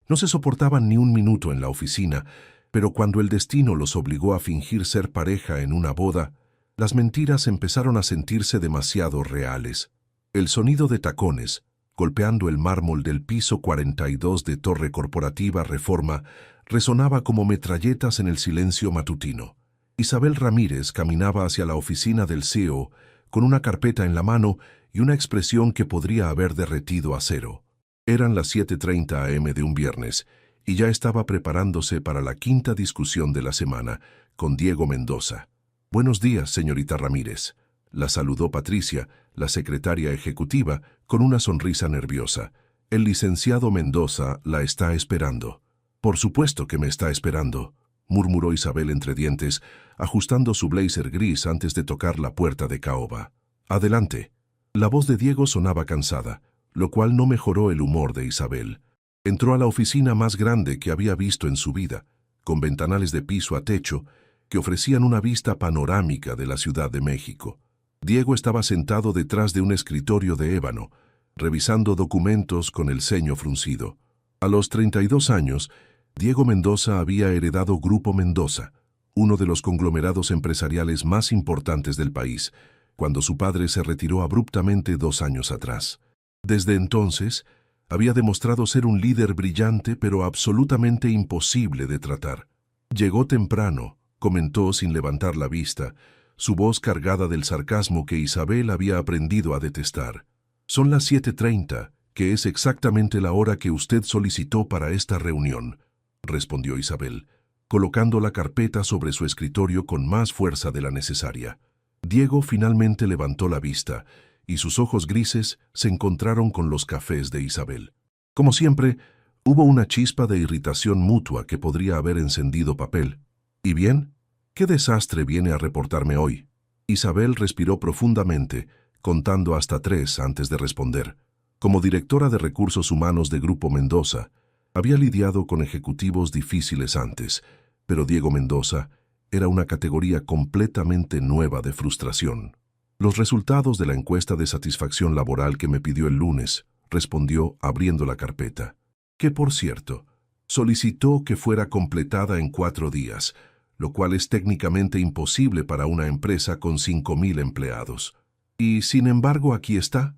No se soportaban ni un minuto en la oficina, pero cuando el destino los obligó a fingir ser pareja en una boda, las mentiras empezaron a sentirse demasiado reales. El sonido de tacones, golpeando el mármol del piso 42 de Torre Corporativa Reforma, resonaba como metralletas en el silencio matutino. Isabel Ramírez caminaba hacia la oficina del CEO con una carpeta en la mano y una expresión que podría haber derretido acero. Eran las 7:30 am de un viernes, y ya estaba preparándose para la quinta discusión de la semana, con Diego Mendoza. «Buenos días, señorita Ramírez», la saludó Patricia, la secretaria ejecutiva, con una sonrisa nerviosa. «El licenciado Mendoza la está esperando». «Por supuesto que me está esperando», murmuró Isabel entre dientes, ajustando su blazer gris antes de tocar la puerta de caoba. «Adelante». La voz de Diego sonaba cansada, lo cual no mejoró el humor de Isabel. Entró a la oficina más grande que había visto en su vida, con ventanales de piso a techo que ofrecían una vista panorámica de la Ciudad de México. Diego estaba sentado detrás de un escritorio de ébano, revisando documentos con el ceño fruncido. A los 32 años, Diego Mendoza había heredado Grupo Mendoza, uno de los conglomerados empresariales más importantes del país, cuando su padre se retiró abruptamente 2 años atrás. Desde entonces, había demostrado ser un líder brillante pero absolutamente imposible de tratar. «Llegó temprano», comentó sin levantar la vista, su voz cargada del sarcasmo que Isabel había aprendido a detestar. «Son las 7:30, que es exactamente la hora que usted solicitó para esta reunión», respondió Isabel, colocando la carpeta sobre su escritorio con más fuerza de la necesaria. Diego finalmente levantó la vista, y sus ojos grises se encontraron con los cafés de Isabel. Como siempre, hubo una chispa de irritación mutua que podría haber encendido papel. «¿Y bien? ¿Qué desastre viene a reportarme hoy?». Isabel respiró profundamente, contando hasta 3 antes de responder. Como directora de recursos humanos de Grupo Mendoza, había lidiado con ejecutivos difíciles antes, pero Diego Mendoza era una categoría completamente nueva de frustración. «Los resultados de la encuesta de satisfacción laboral que me pidió el lunes», respondió abriendo la carpeta, «que por cierto, solicitó que fuera completada en 4 días, lo cual es técnicamente imposible para una empresa con 5,000 empleados. Y sin embargo aquí está,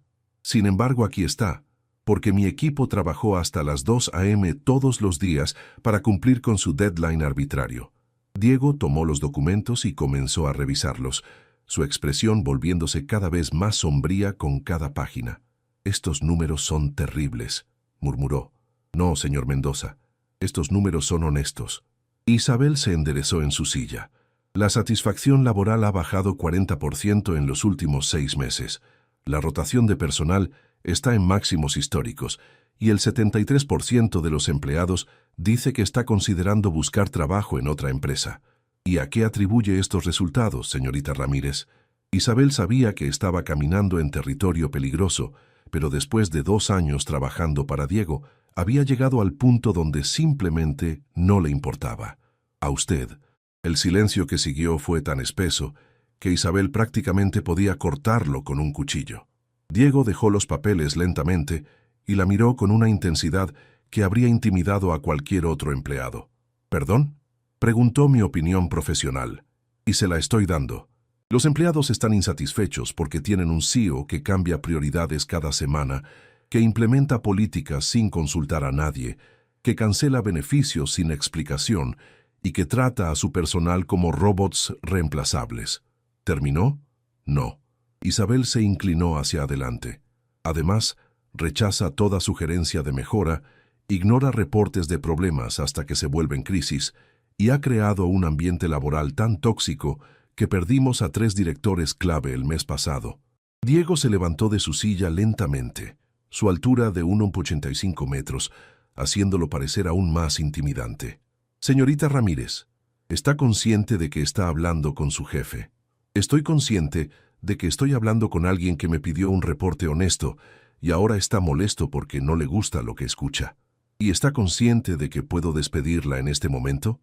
porque mi equipo trabajó hasta las 2 am todos los días para cumplir con su deadline arbitrario». Diego tomó los documentos y comenzó a revisarlos, su expresión volviéndose cada vez más sombría con cada página. «Estos números son terribles», murmuró. «No, señor Mendoza, estos números son honestos». Isabel se enderezó en su silla. «La satisfacción laboral ha bajado 40% en los últimos 6 meses. La rotación de personal está en máximos históricos y el 73% de los empleados dice que está considerando buscar trabajo en otra empresa». «¿Y a qué atribuye estos resultados, señorita Ramírez?». Isabel sabía que estaba caminando en territorio peligroso, pero después de 2 años trabajando para Diego, había llegado al punto donde simplemente no le importaba. «A usted». El silencio que siguió fue tan espeso que Isabel prácticamente podía cortarlo con un cuchillo. Diego dejó los papeles lentamente y la miró con una intensidad que habría intimidado a cualquier otro empleado. «¿Perdón?». Preguntó mi opinión profesional, y se la estoy dando. Los empleados están insatisfechos porque tienen un CEO que cambia prioridades cada semana, que implementa políticas sin consultar a nadie, que cancela beneficios sin explicación y que trata a su personal como robots reemplazables. ¿Terminó? No. Isabel se inclinó hacia adelante. Además, rechaza toda sugerencia de mejora, ignora reportes de problemas hasta que se vuelven crisis, y ha creado un ambiente laboral tan tóxico que perdimos a 3 directores clave el mes pasado. Diego se levantó de su silla lentamente, su altura de 1,85 metros, haciéndolo parecer aún más intimidante. «Señorita Ramírez, ¿está consciente de que está hablando con su jefe?». «Estoy consciente de que estoy hablando con alguien que me pidió un reporte honesto y ahora está molesto porque no le gusta lo que escucha. ¿Y está consciente de que puedo despedirla en este momento?».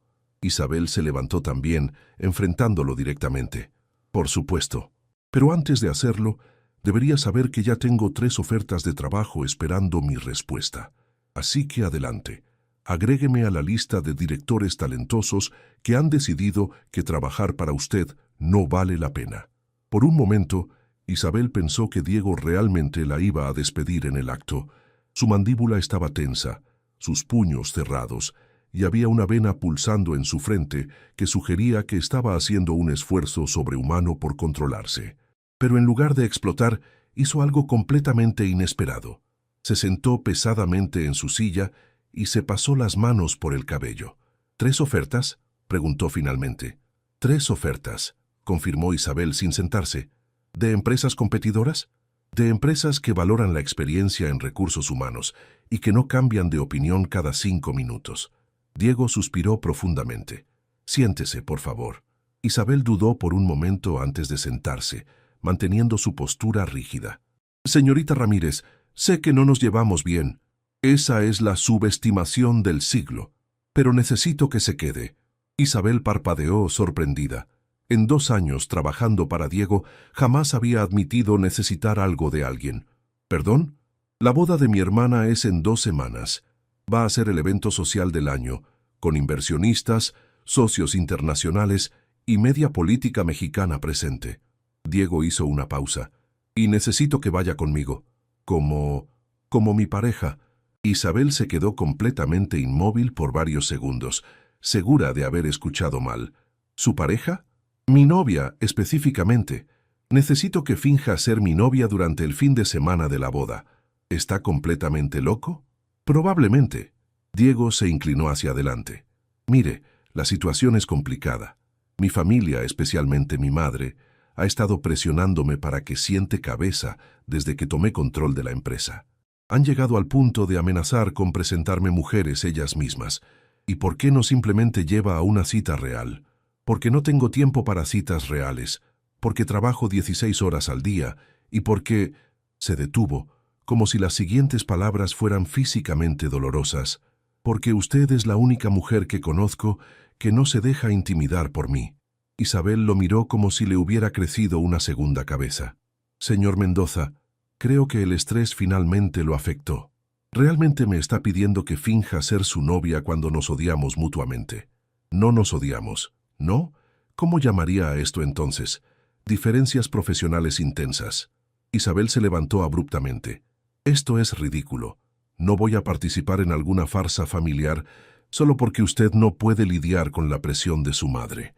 Isabel se levantó también, enfrentándolo directamente. «Por supuesto. Pero antes de hacerlo, debería saber que ya tengo 3 ofertas de trabajo esperando mi respuesta. Así que adelante. Agrégueme a la lista de directores talentosos que han decidido que trabajar para usted no vale la pena. Por un momento, Isabel pensó que Diego realmente la iba a despedir en el acto. Su mandíbula estaba tensa, sus puños cerrados, y había una vena pulsando en su frente que sugería que estaba haciendo un esfuerzo sobrehumano por controlarse. Pero en lugar de explotar, hizo algo completamente inesperado. Se sentó pesadamente en su silla y se pasó las manos por el cabello. ¿3 ofertas?, preguntó finalmente. 3 ofertas, confirmó Isabel sin sentarse. ¿De empresas competidoras? De empresas que valoran la experiencia en recursos humanos y que no cambian de opinión cada 5 minutos. Diego suspiró profundamente. Siéntese, por favor. Isabel dudó por un momento antes de sentarse, manteniendo su postura rígida. Señorita Ramírez, sé que no nos llevamos bien. Esa es la subestimación del siglo. Pero necesito que se quede. Isabel parpadeó sorprendida. En 2 años trabajando para Diego, jamás había admitido necesitar algo de alguien. ¿Perdón? La boda de mi hermana es en 2 semanas. Va a ser el evento social del año, con inversionistas, socios internacionales y media política mexicana presente. Diego hizo una pausa. Y necesito que vaya conmigo. Como mi pareja. Isabel se quedó completamente inmóvil por varios segundos, segura de haber escuchado mal. ¿Su pareja? Mi novia, específicamente. Necesito que finja ser mi novia durante el fin de semana de la boda. ¿Está completamente loco? Probablemente. Diego se inclinó hacia adelante. Mire, la situación es complicada. Mi familia, especialmente mi madre, ha estado presionándome para que siente cabeza desde que tomé control de la empresa. Han llegado al punto de amenazar con presentarme mujeres ellas mismas. ¿Y por qué no simplemente lleva a una cita real? Porque no tengo tiempo para citas reales, porque trabajo 16 horas al día y porque... Se detuvo, como si las siguientes palabras fueran físicamente dolorosas. Porque usted es la única mujer que conozco que no se deja intimidar por mí. Isabel lo miró como si le hubiera crecido una segunda cabeza. Señor Mendoza, creo que el estrés finalmente lo afectó. Realmente me está pidiendo que finja ser su novia cuando nos odiamos mutuamente. No nos odiamos, ¿no? ¿Cómo llamaría a esto entonces? Diferencias profesionales intensas. Isabel se levantó abruptamente. Esto es ridículo. No voy a participar en alguna farsa familiar solo porque usted no puede lidiar con la presión de su madre.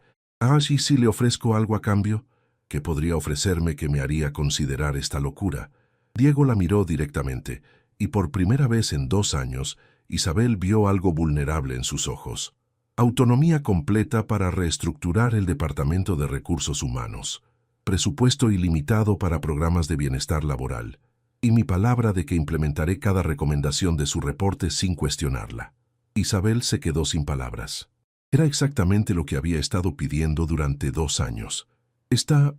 ¿Y si le ofrezco algo a cambio? ¿Qué podría ofrecerme que me haría considerar esta locura? Diego la miró directamente, y por primera vez en 2 años, Isabel vio algo vulnerable en sus ojos. Autonomía completa para reestructurar el Departamento de Recursos Humanos. Presupuesto ilimitado para programas de bienestar laboral. Y mi palabra de que implementaré cada recomendación de su reporte sin cuestionarla. Isabel se quedó sin palabras. Era exactamente lo que había estado pidiendo durante 2 años. ¿Está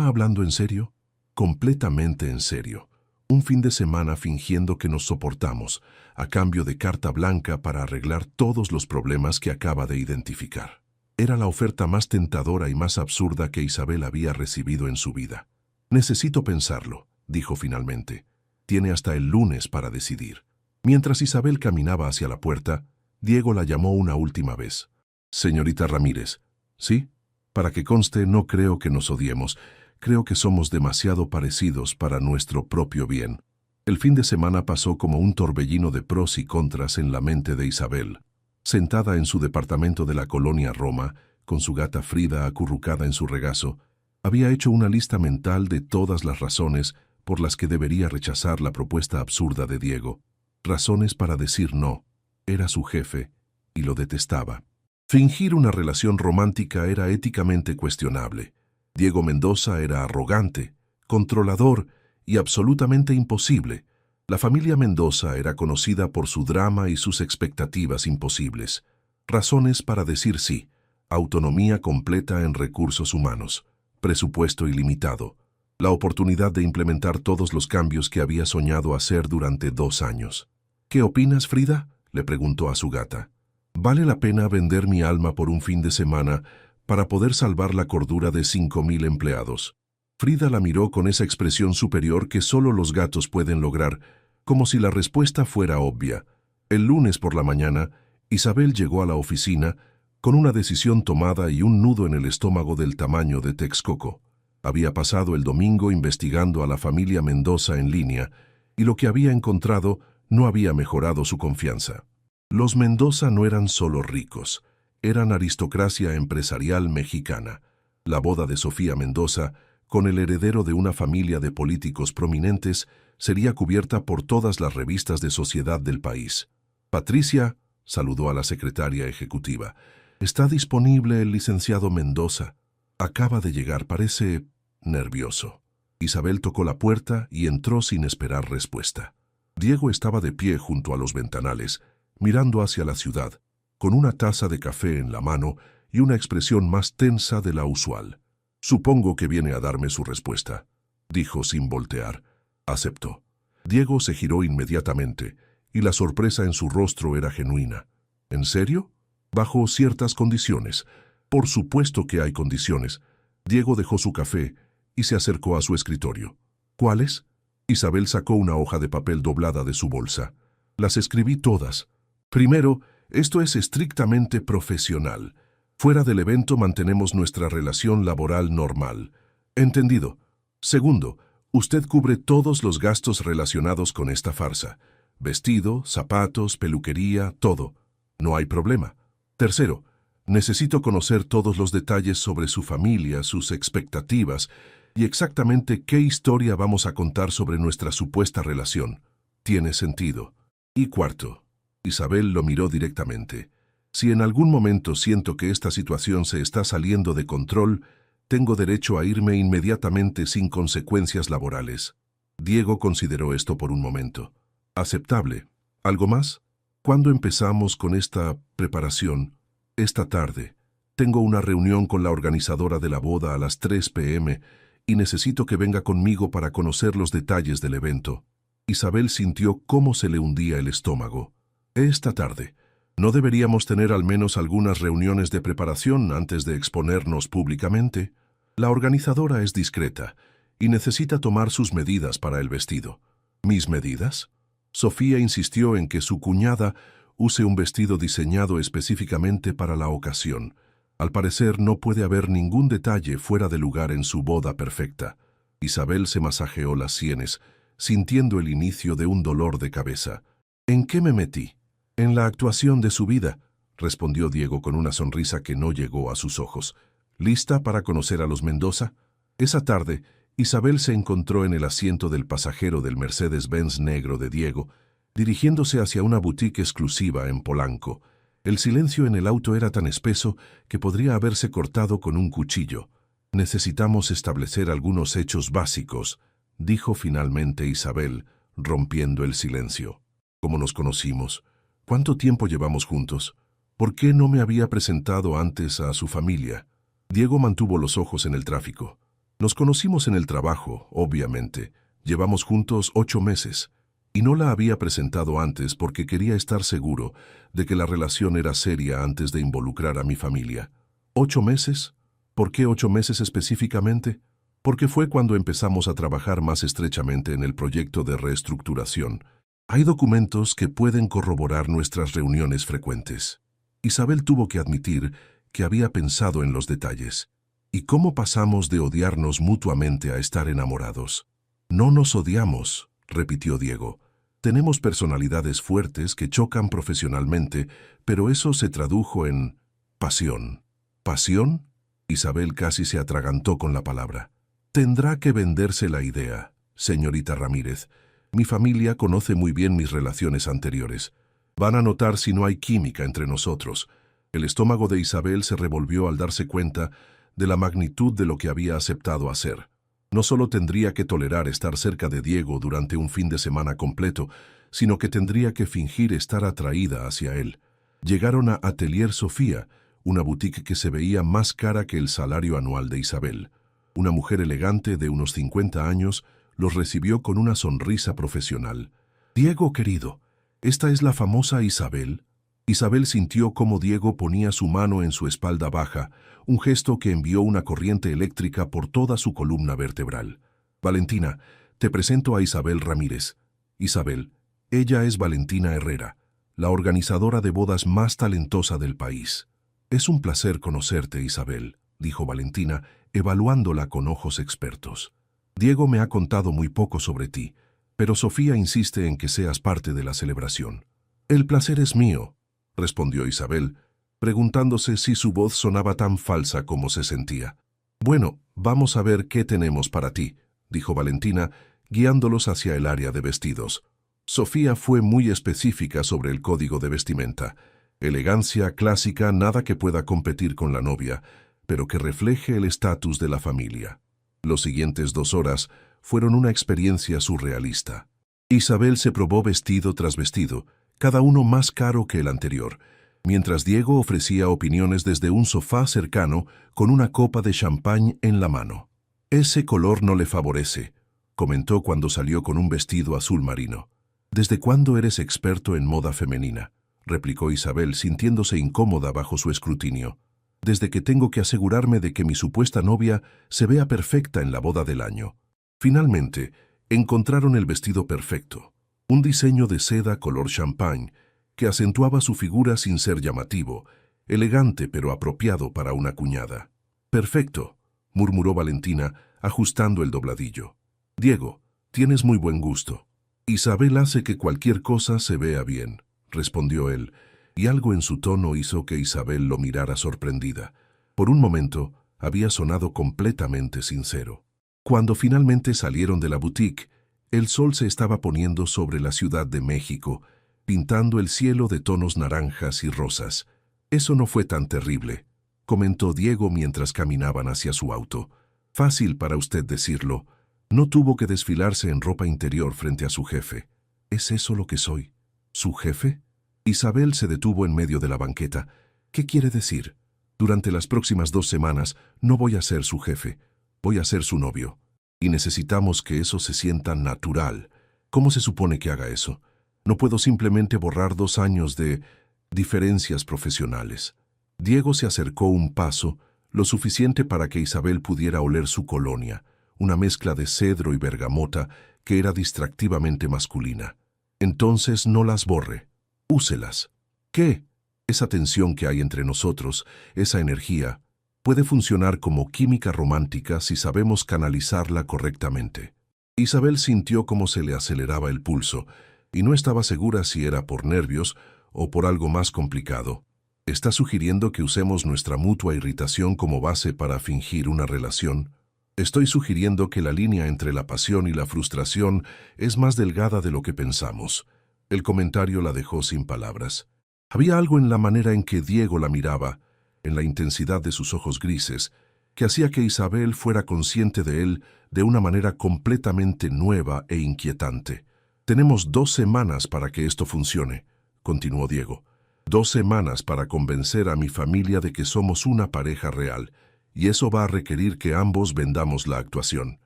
hablando en serio? Completamente en serio. Un fin de semana fingiendo que nos soportamos, a cambio de carta blanca para arreglar todos los problemas que acaba de identificar. Era la oferta más tentadora y más absurda que Isabel había recibido en su vida. Necesito pensarlo, dijo finalmente. Tiene hasta el lunes para decidir. Mientras Isabel caminaba hacia la puerta, Diego la llamó una última vez. Señorita Ramírez, ¿sí? Para que conste, no creo que nos odiemos. Creo que somos demasiado parecidos para nuestro propio bien. El fin de semana pasó como un torbellino de pros y contras en la mente de Isabel. Sentada en su departamento de la colonia Roma, con su gata Frida acurrucada en su regazo, había hecho una lista mental de todas las razones por las que debería rechazar la propuesta absurda de Diego. Razones para decir no. Era su jefe y lo detestaba. Fingir una relación romántica era éticamente cuestionable. Diego Mendoza era arrogante, controlador y absolutamente imposible. La familia Mendoza era conocida por su drama y sus expectativas imposibles. Razones para decir sí. Autonomía completa en recursos humanos. Presupuesto ilimitado. La oportunidad de implementar todos los cambios que había soñado hacer durante 2 años. ¿Qué opinas, Frida?, le preguntó a su gata. ¿Vale la pena vender mi alma por un fin de semana para poder salvar la cordura de 5,000 empleados? Frida la miró con esa expresión superior que solo los gatos pueden lograr, como si la respuesta fuera obvia. El lunes por la mañana, Isabel llegó a la oficina con una decisión tomada y un nudo en el estómago del tamaño de Texcoco. Había pasado el domingo investigando a la familia Mendoza en línea y lo que había encontrado no había mejorado su confianza. Los Mendoza no eran solo ricos, eran aristocracia empresarial mexicana. La boda de Sofía Mendoza, con el heredero de una familia de políticos prominentes, sería cubierta por todas las revistas de sociedad del país. Patricia saludó a la secretaria ejecutiva. «Está disponible el licenciado Mendoza. Acaba de llegar, parece nervioso». Isabel tocó la puerta y entró sin esperar respuesta. Diego estaba de pie junto a los ventanales, mirando hacia la ciudad, con una taza de café en la mano y una expresión más tensa de la usual. «Supongo que viene a darme su respuesta», dijo sin voltear. Aceptó. Diego se giró inmediatamente, y la sorpresa en su rostro era genuina. «¿En serio?» «Bajo ciertas condiciones». «Por supuesto que hay condiciones». Diego dejó su café y se acercó a su escritorio. «¿Cuáles?» Isabel sacó una hoja de papel doblada de su bolsa. «Las escribí todas. Primero, esto es estrictamente profesional. Fuera del evento mantenemos nuestra relación laboral normal. ¿Entendido? Segundo, usted cubre todos los gastos relacionados con esta farsa. Vestido, zapatos, peluquería, todo. No hay problema. Tercero, necesito conocer todos los detalles sobre su familia, sus expectativas y exactamente qué historia vamos a contar sobre nuestra supuesta relación. ¿Tiene sentido? Y cuarto, Isabel lo miró directamente. Si en algún momento siento que esta situación se está saliendo de control, tengo derecho a irme inmediatamente sin consecuencias laborales. Diego consideró esto por un momento. Aceptable. ¿Algo más? ¿Cuándo empezamos con esta preparación? Esta tarde. Tengo una reunión con la organizadora de la boda a las 3 p.m. y necesito que venga conmigo para conocer los detalles del evento. Isabel sintió cómo se le hundía el estómago. Esta tarde. ¿No deberíamos tener al menos algunas reuniones de preparación antes de exponernos públicamente? La organizadora es discreta y necesita tomar sus medidas para el vestido. ¿Mis medidas? Sofía insistió en que su cuñada use un vestido diseñado específicamente para la ocasión. Al parecer no puede haber ningún detalle fuera de lugar en su boda perfecta. Isabel se masajeó las sienes, sintiendo el inicio de un dolor de cabeza. ¿En qué me metí? En la actuación de su vida, respondió Diego con una sonrisa que no llegó a sus ojos. ¿Lista para conocer a los Mendoza? Esa tarde, Isabel se encontró en el asiento del pasajero del Mercedes-Benz negro de Diego, dirigiéndose hacia una boutique exclusiva en Polanco. El silencio en el auto era tan espeso que podría haberse cortado con un cuchillo. «Necesitamos establecer algunos hechos básicos», dijo finalmente Isabel, rompiendo el silencio. «¿Cómo nos conocimos? ¿Cuánto tiempo llevamos juntos? ¿Por qué no me había presentado antes a su familia?» Diego mantuvo los ojos en el tráfico. «Nos conocimos en el trabajo, obviamente. Llevamos juntos 8 meses. Y no la había presentado antes porque quería estar seguro de que la relación era seria antes de involucrar a mi familia». ¿8 meses? ¿Por qué 8 meses específicamente? Porque fue cuando empezamos a trabajar más estrechamente en el proyecto de reestructuración. Hay documentos que pueden corroborar nuestras reuniones frecuentes. Isabel tuvo que admitir que había pensado en los detalles. ¿Y cómo pasamos de odiarnos mutuamente a estar enamorados? «No nos odiamos», repitió Diego. «Tenemos personalidades fuertes que chocan profesionalmente, pero eso se tradujo en pasión». ¿Pasión? Isabel casi se atragantó con la palabra. «Tendrá que venderse la idea, señorita Ramírez. Mi familia conoce muy bien mis relaciones anteriores. Van a notar si no hay química entre nosotros». El estómago de Isabel se revolvió al darse cuenta de la magnitud de lo que había aceptado hacer. No solo tendría que tolerar estar cerca de Diego durante un fin de semana completo, sino que tendría que fingir estar atraída hacia él. Llegaron a Atelier Sofía, una boutique que se veía más cara que el salario anual de Isabel. Una mujer elegante de unos 50 años los recibió con una sonrisa profesional. «Diego, querido, ¿esta es la famosa Isabel?» Isabel sintió cómo Diego ponía su mano en su espalda baja, un gesto que envió una corriente eléctrica por toda su columna vertebral. «Valentina, te presento a Isabel Ramírez». «Isabel, ella es Valentina Herrera, la organizadora de bodas más talentosa del país. «Es un placer conocerte, Isabel», dijo Valentina, evaluándola con ojos expertos. «Diego me ha contado muy poco sobre ti, pero Sofía insiste en que seas parte de la celebración». «El placer es mío», respondió Isabel, preguntándose si su voz sonaba tan falsa como se sentía. «Bueno, vamos a ver qué tenemos para ti», dijo Valentina, guiándolos hacia el área de vestidos. Sofía fue muy específica sobre el código de vestimenta. Elegancia clásica, nada que pueda competir con la novia, pero que refleje el estatus de la familia. Los siguientes 2 horas fueron una experiencia surrealista. Isabel se probó vestido tras vestido, cada uno más caro que el anterior, mientras Diego ofrecía opiniones desde un sofá cercano con una copa de champán en la mano. «Ese color no le favorece», comentó cuando salió con un vestido azul marino. «¿Desde cuándo eres experto en moda femenina?», replicó Isabel, sintiéndose incómoda bajo su escrutinio. «Desde que tengo que asegurarme de que mi supuesta novia se vea perfecta en la boda del año». Finalmente, encontraron el vestido perfecto, un diseño de seda color champán que acentuaba su figura sin ser llamativo, elegante pero apropiado para una cuñada. «Perfecto», murmuró Valentina, ajustando el dobladillo. «Diego, tienes muy buen gusto». «Isabel hace que cualquier cosa se vea bien», respondió él, y algo en su tono hizo que Isabel lo mirara sorprendida. Por un momento, había sonado completamente sincero. Cuando finalmente salieron de la boutique, el sol se estaba poniendo sobre la Ciudad de México, pintando el cielo de tonos naranjas y rosas. «Eso no fue tan terrible», comentó Diego mientras caminaban hacia su auto. «Fácil para usted decirlo. No tuvo que desfilarse en ropa interior frente a su jefe». «¿Es eso lo que soy? ¿Su jefe?». Isabel se detuvo en medio de la banqueta. «¿Qué quiere decir?». «Durante las próximas 2 semanas no voy a ser su jefe, voy a ser su novio. Y necesitamos que eso se sienta natural. ¿Cómo se supone que haga eso? No puedo simplemente borrar 2 años de diferencias profesionales». Diego se acercó un paso, lo suficiente para que Isabel pudiera oler su colonia, una mezcla de cedro y bergamota que era distractivamente masculina. «Entonces no las borre. Úselas». «¿Qué?». «Esa tensión que hay entre nosotros, esa energía, puede funcionar como química romántica si sabemos canalizarla correctamente». Isabel sintió cómo se le aceleraba el pulso, y no estaba segura si era por nervios o por algo más complicado. «¿Está sugiriendo que usemos nuestra mutua irritación como base para fingir una relación?». «Estoy sugiriendo que la línea entre la pasión y la frustración es más delgada de lo que pensamos». El comentario la dejó sin palabras. Había algo en la manera en que Diego la miraba, en la intensidad de sus ojos grises, que hacía que Isabel fuera consciente de él de una manera completamente nueva e inquietante. «Tenemos 2 semanas para que esto funcione», continuó Diego. 2 semanas para convencer a mi familia de que somos una pareja real, y eso va a requerir que ambos vendamos la actuación.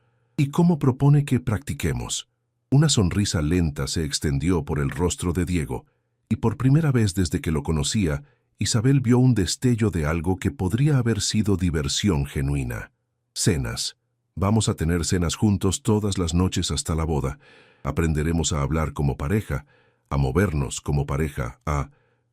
«¿Y cómo propone que practiquemos?». Una sonrisa lenta se extendió por el rostro de Diego, y por primera vez desde que lo conocía, Isabel vio un destello de algo que podría haber sido diversión genuina. «Cenas. Vamos a tener cenas juntos todas las noches hasta la boda. Aprenderemos a hablar como pareja, a movernos como pareja,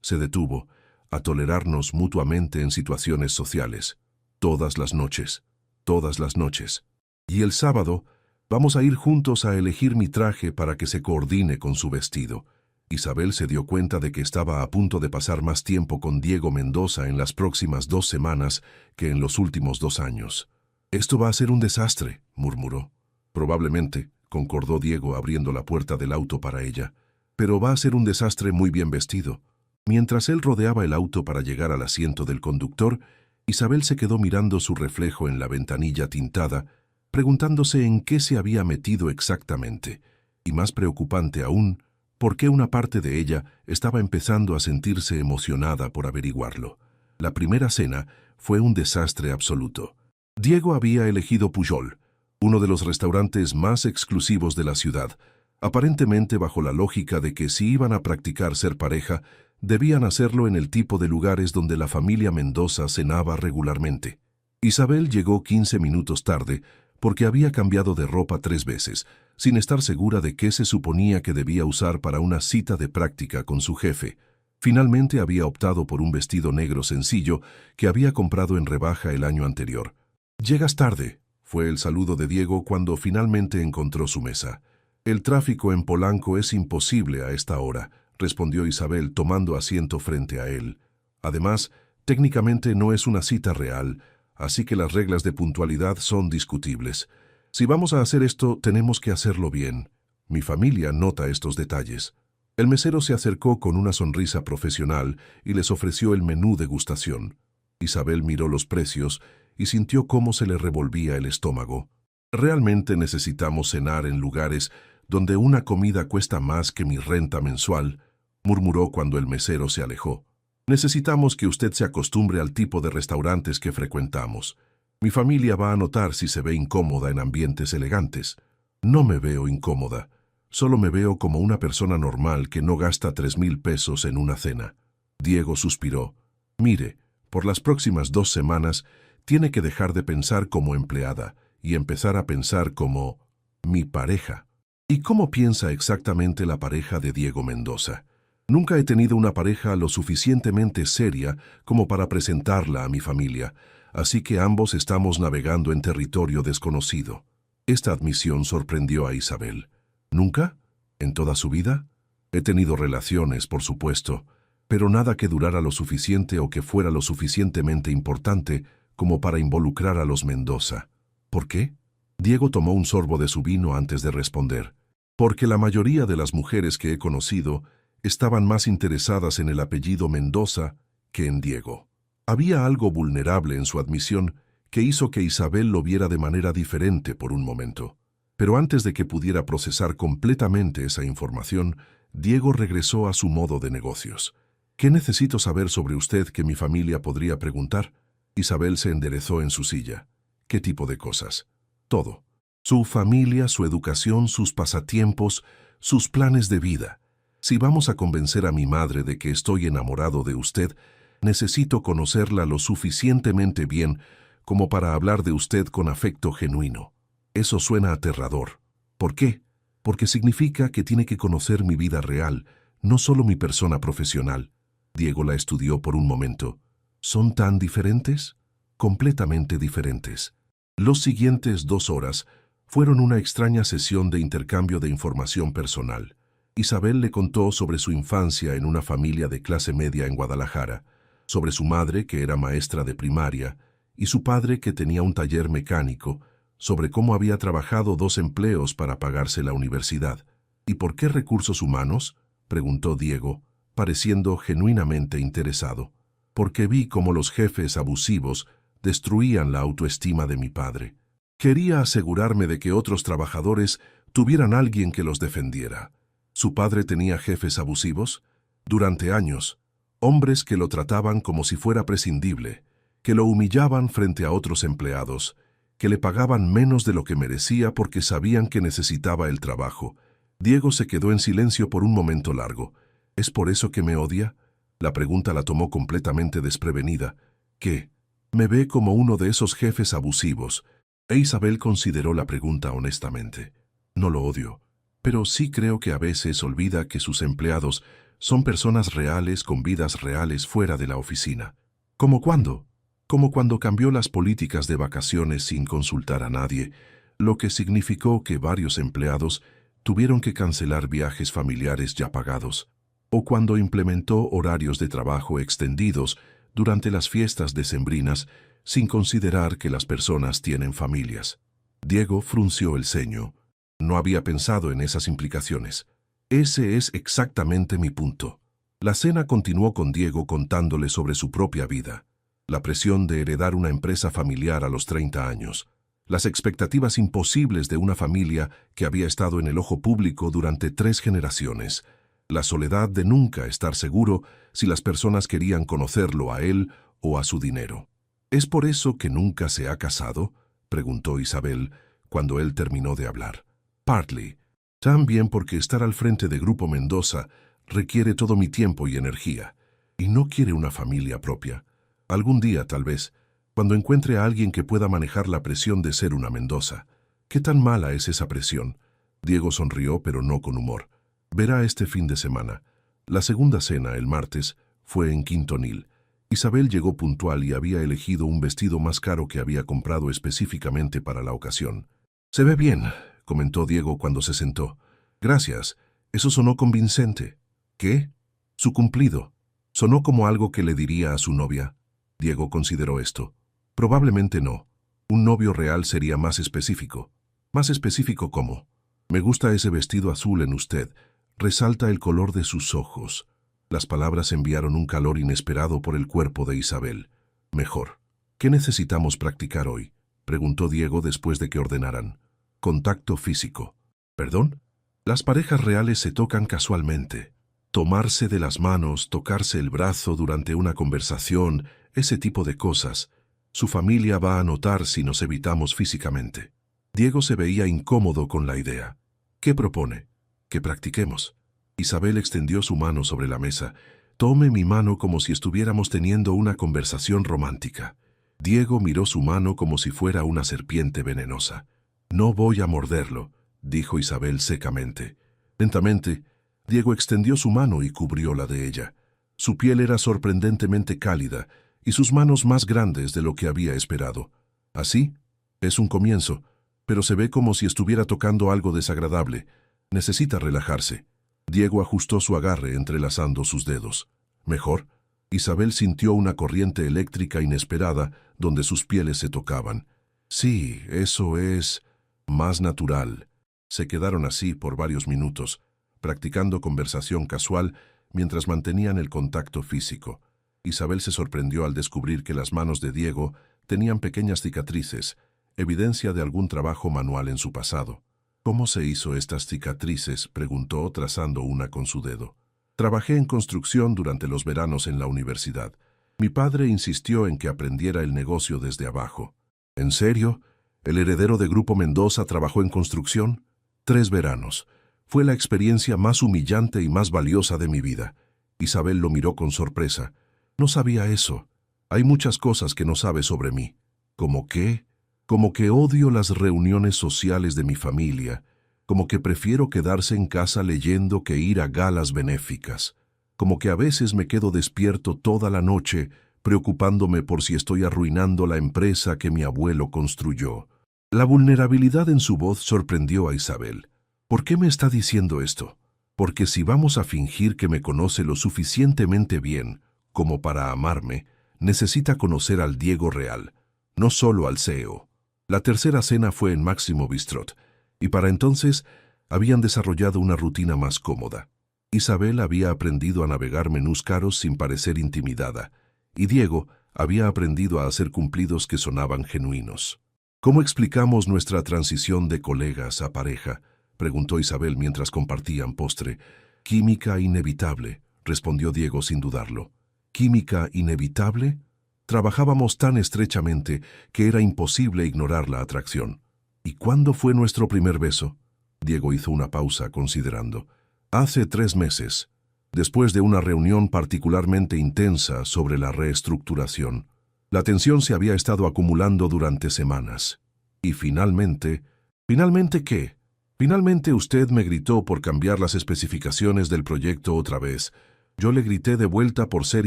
se detuvo, a tolerarnos mutuamente en situaciones sociales. Todas las noches, todas las noches. Y el sábado, vamos a ir juntos a elegir mi traje para que se coordine con su vestido». Isabel se dio cuenta de que estaba a punto de pasar más tiempo con Diego Mendoza en las próximas 2 semanas que en los últimos 2 años. «Esto va a ser un desastre», murmuró. «Probablemente», concordó Diego abriendo la puerta del auto para ella. «Pero va a ser un desastre muy bien vestido». Mientras él rodeaba el auto para llegar al asiento del conductor, Isabel se quedó mirando su reflejo en la ventanilla tintada, preguntándose en qué se había metido exactamente, y más preocupante aún, por qué una parte de ella estaba empezando a sentirse emocionada por averiguarlo. La primera cena fue un desastre absoluto. Diego había elegido Pujol, uno de los restaurantes más exclusivos de la ciudad, aparentemente bajo la lógica de que si iban a practicar ser pareja, debían hacerlo en el tipo de lugares donde la familia Mendoza cenaba regularmente. Isabel llegó 15 minutos tarde porque había cambiado de ropa 3 veces, sin estar segura de qué se suponía que debía usar para una cita de práctica con su jefe. Finalmente había optado por un vestido negro sencillo que había comprado en rebaja el año anterior. «Llegas tarde», fue el saludo de Diego cuando finalmente encontró su mesa. «El tráfico en Polanco es imposible a esta hora», respondió Isabel tomando asiento frente a él. «Además, técnicamente no es una cita real, así que las reglas de puntualidad son discutibles. Si vamos a hacer esto, tenemos que hacerlo bien. Mi familia nota estos detalles». El mesero se acercó con una sonrisa profesional y les ofreció el menú degustación. Isabel miró los precios y sintió cómo se le revolvía el estómago. «Realmente necesitamos cenar en lugares donde una comida cuesta más que mi renta mensual», murmuró cuando el mesero se alejó. «Necesitamos que usted se acostumbre al tipo de restaurantes que frecuentamos. Mi familia va a notar si se ve incómoda en ambientes elegantes». «No me veo incómoda. Solo me veo como una persona normal que no gasta 3,000 pesos en una cena». Diego suspiró. «Mire, por las próximas 2 semanas tiene que dejar de pensar como empleada y empezar a pensar como mi pareja». «¿Y cómo piensa exactamente la pareja de Diego Mendoza?» «Nunca he tenido una pareja lo suficientemente seria como para presentarla a mi familia, así que ambos estamos navegando en territorio desconocido». Esta admisión sorprendió a Isabel. «¿Nunca? ¿En toda su vida?» «He tenido relaciones, por supuesto, pero nada que durara lo suficiente o que fuera lo suficientemente importante como para involucrar a los Mendoza». «¿Por qué?» Diego tomó un sorbo de su vino antes de responder. «Porque la mayoría de las mujeres que he conocido estaban más interesadas en el apellido Mendoza que en Diego». Había algo vulnerable en su admisión que hizo que Isabel lo viera de manera diferente por un momento. Pero antes de que pudiera procesar completamente esa información, Diego regresó a su modo de negocios. «¿Qué necesito saber sobre usted que mi familia podría preguntar?» Isabel se enderezó en su silla. «¿Qué tipo de cosas?» «Todo. Su familia, su educación, sus pasatiempos, sus planes de vida. Si vamos a convencer a mi madre de que estoy enamorado de usted, necesito conocerla lo suficientemente bien como para hablar de usted con afecto genuino». Eso suena aterrador. ¿Por qué? Porque significa que tiene que conocer mi vida real, no solo mi persona profesional. Diego la estudió por un momento. ¿Son tan diferentes? Completamente diferentes. Los siguientes 2 horas fueron una extraña sesión de intercambio de información personal. Isabel le contó sobre su infancia en una familia de clase media en Guadalajara, sobre su madre, que era maestra de primaria, y su padre, que tenía un taller mecánico, sobre cómo había trabajado 2 empleos para pagarse la universidad. «¿Y por qué recursos humanos?», preguntó Diego, pareciendo genuinamente interesado. «Porque vi cómo los jefes abusivos destruían la autoestima de mi padre. Quería asegurarme de que otros trabajadores tuvieran alguien que los defendiera». ¿Su padre tenía jefes abusivos? Durante años, hombres que lo trataban como si fuera prescindible, que lo humillaban frente a otros empleados, que le pagaban menos de lo que merecía porque sabían que necesitaba el trabajo. Diego se quedó en silencio por un momento largo. «¿Es por eso que me odia?». La pregunta la tomó completamente desprevenida. «¿Qué? Me ve como uno de esos jefes abusivos». Isabel consideró la pregunta honestamente. «No lo odio, pero sí creo que a veces olvida que sus empleados son personas reales con vidas reales fuera de la oficina». «¿Cómo cuándo?». «Como cuando cambió las políticas de vacaciones sin consultar a nadie, lo que significó que varios empleados tuvieron que cancelar viajes familiares ya pagados, o cuando implementó horarios de trabajo extendidos durante las fiestas decembrinas sin considerar que las personas tienen familias». Diego frunció el ceño. No había pensado en esas implicaciones. «Ese es exactamente mi punto». La cena continuó con Diego contándole sobre su propia vida. La presión de heredar una empresa familiar a los 30 años, las expectativas imposibles de una familia que había estado en el ojo público durante 3 generaciones, la soledad de nunca estar seguro si las personas querían conocerlo a él o a su dinero. «¿Es por eso que nunca se ha casado?», preguntó Isabel cuando él terminó de hablar. «Partly. También porque estar al frente de Grupo Mendoza requiere todo mi tiempo y energía, y no quiere una familia propia. Algún día, tal vez, cuando encuentre a alguien que pueda manejar la presión de ser una Mendoza». «¿Qué tan mala es esa presión?». Diego sonrió, pero no con humor. «Verá este fin de semana. La segunda cena, el martes, fue en Quintonil. Isabel llegó puntual y había elegido un vestido más caro que había comprado específicamente para la ocasión. «Se ve bien», comentó Diego cuando se sentó. «Gracias. Eso sonó convincente». «¿Qué?» «Su cumplido. Sonó como algo que le diría a su novia». Diego consideró esto. «Probablemente no. Un novio real sería más específico». «¿Más específico cómo?» «Me gusta ese vestido azul en usted. Resalta el color de sus ojos». Las palabras enviaron un calor inesperado por el cuerpo de Isabel. «Mejor. ¿Qué necesitamos practicar hoy?», preguntó Diego después de que ordenaran. «Contacto físico». «¿Perdón?» «Las parejas reales se tocan casualmente. Tomarse de las manos, tocarse el brazo durante una conversación, ese tipo de cosas. Su familia va a notar si nos evitamos físicamente». Diego se veía incómodo con la idea. «¿Qué propone?». «Que practiquemos». Isabel extendió su mano sobre la mesa. «Tome mi mano como si estuviéramos teniendo una conversación romántica». Diego miró su mano como si fuera una serpiente venenosa. «No voy a morderlo», dijo Isabel secamente. Lentamente, Diego extendió su mano y cubrió la de ella. Su piel era sorprendentemente cálida y sus manos más grandes de lo que había esperado. «Así, es un comienzo, pero se ve como si estuviera tocando algo desagradable. Necesita relajarse». Diego ajustó su agarre entrelazando sus dedos. «¿Mejor?». Isabel sintió una corriente eléctrica inesperada donde sus pieles se tocaban. «Sí, eso es más natural». Se quedaron así por varios minutos, practicando conversación casual mientras mantenían el contacto físico. Isabel se sorprendió al descubrir que las manos de Diego tenían pequeñas cicatrices, evidencia de algún trabajo manual en su pasado. «¿Cómo se hizo estas cicatrices?», preguntó trazando una con su dedo. «Trabajé en construcción durante los veranos en la universidad. Mi padre insistió en que aprendiera el negocio desde abajo». «¿En serio? ¿El heredero de Grupo Mendoza trabajó en construcción?». «3 veranos. Fue la experiencia más humillante y más valiosa de mi vida». Isabel lo miró con sorpresa. «No sabía eso. Hay muchas cosas que no sabe sobre mí». «¿Cómo qué?». «Como que odio las reuniones sociales de mi familia, como que prefiero quedarse en casa leyendo que ir a galas benéficas, como que a veces me quedo despierto toda la noche preocupándome por si estoy arruinando la empresa que mi abuelo construyó». La vulnerabilidad en su voz sorprendió a Isabel. «¿Por qué me está diciendo esto?». «Porque si vamos a fingir que me conoce lo suficientemente bien como para amarme, necesita conocer al Diego real, no solo al CEO». La tercera cena fue en Máximo Bistrot, y para entonces habían desarrollado una rutina más cómoda. Isabel había aprendido a navegar menús caros sin parecer intimidada, y Diego había aprendido a hacer cumplidos que sonaban genuinos. «¿Cómo explicamos nuestra transición de colegas a pareja?», preguntó Isabel mientras compartían postre. «Química inevitable», respondió Diego sin dudarlo. «¿Química inevitable?». Trabajábamos tan estrechamente que era imposible ignorar la atracción. «¿Y cuándo fue nuestro primer beso?». Diego hizo una pausa considerando. «Hace 3 meses, después de una reunión particularmente intensa sobre la reestructuración. La tensión se había estado acumulando durante semanas. Y finalmente... ¿Finalmente qué?». «Finalmente usted me gritó por cambiar las especificaciones del proyecto otra vez. Yo le grité de vuelta por ser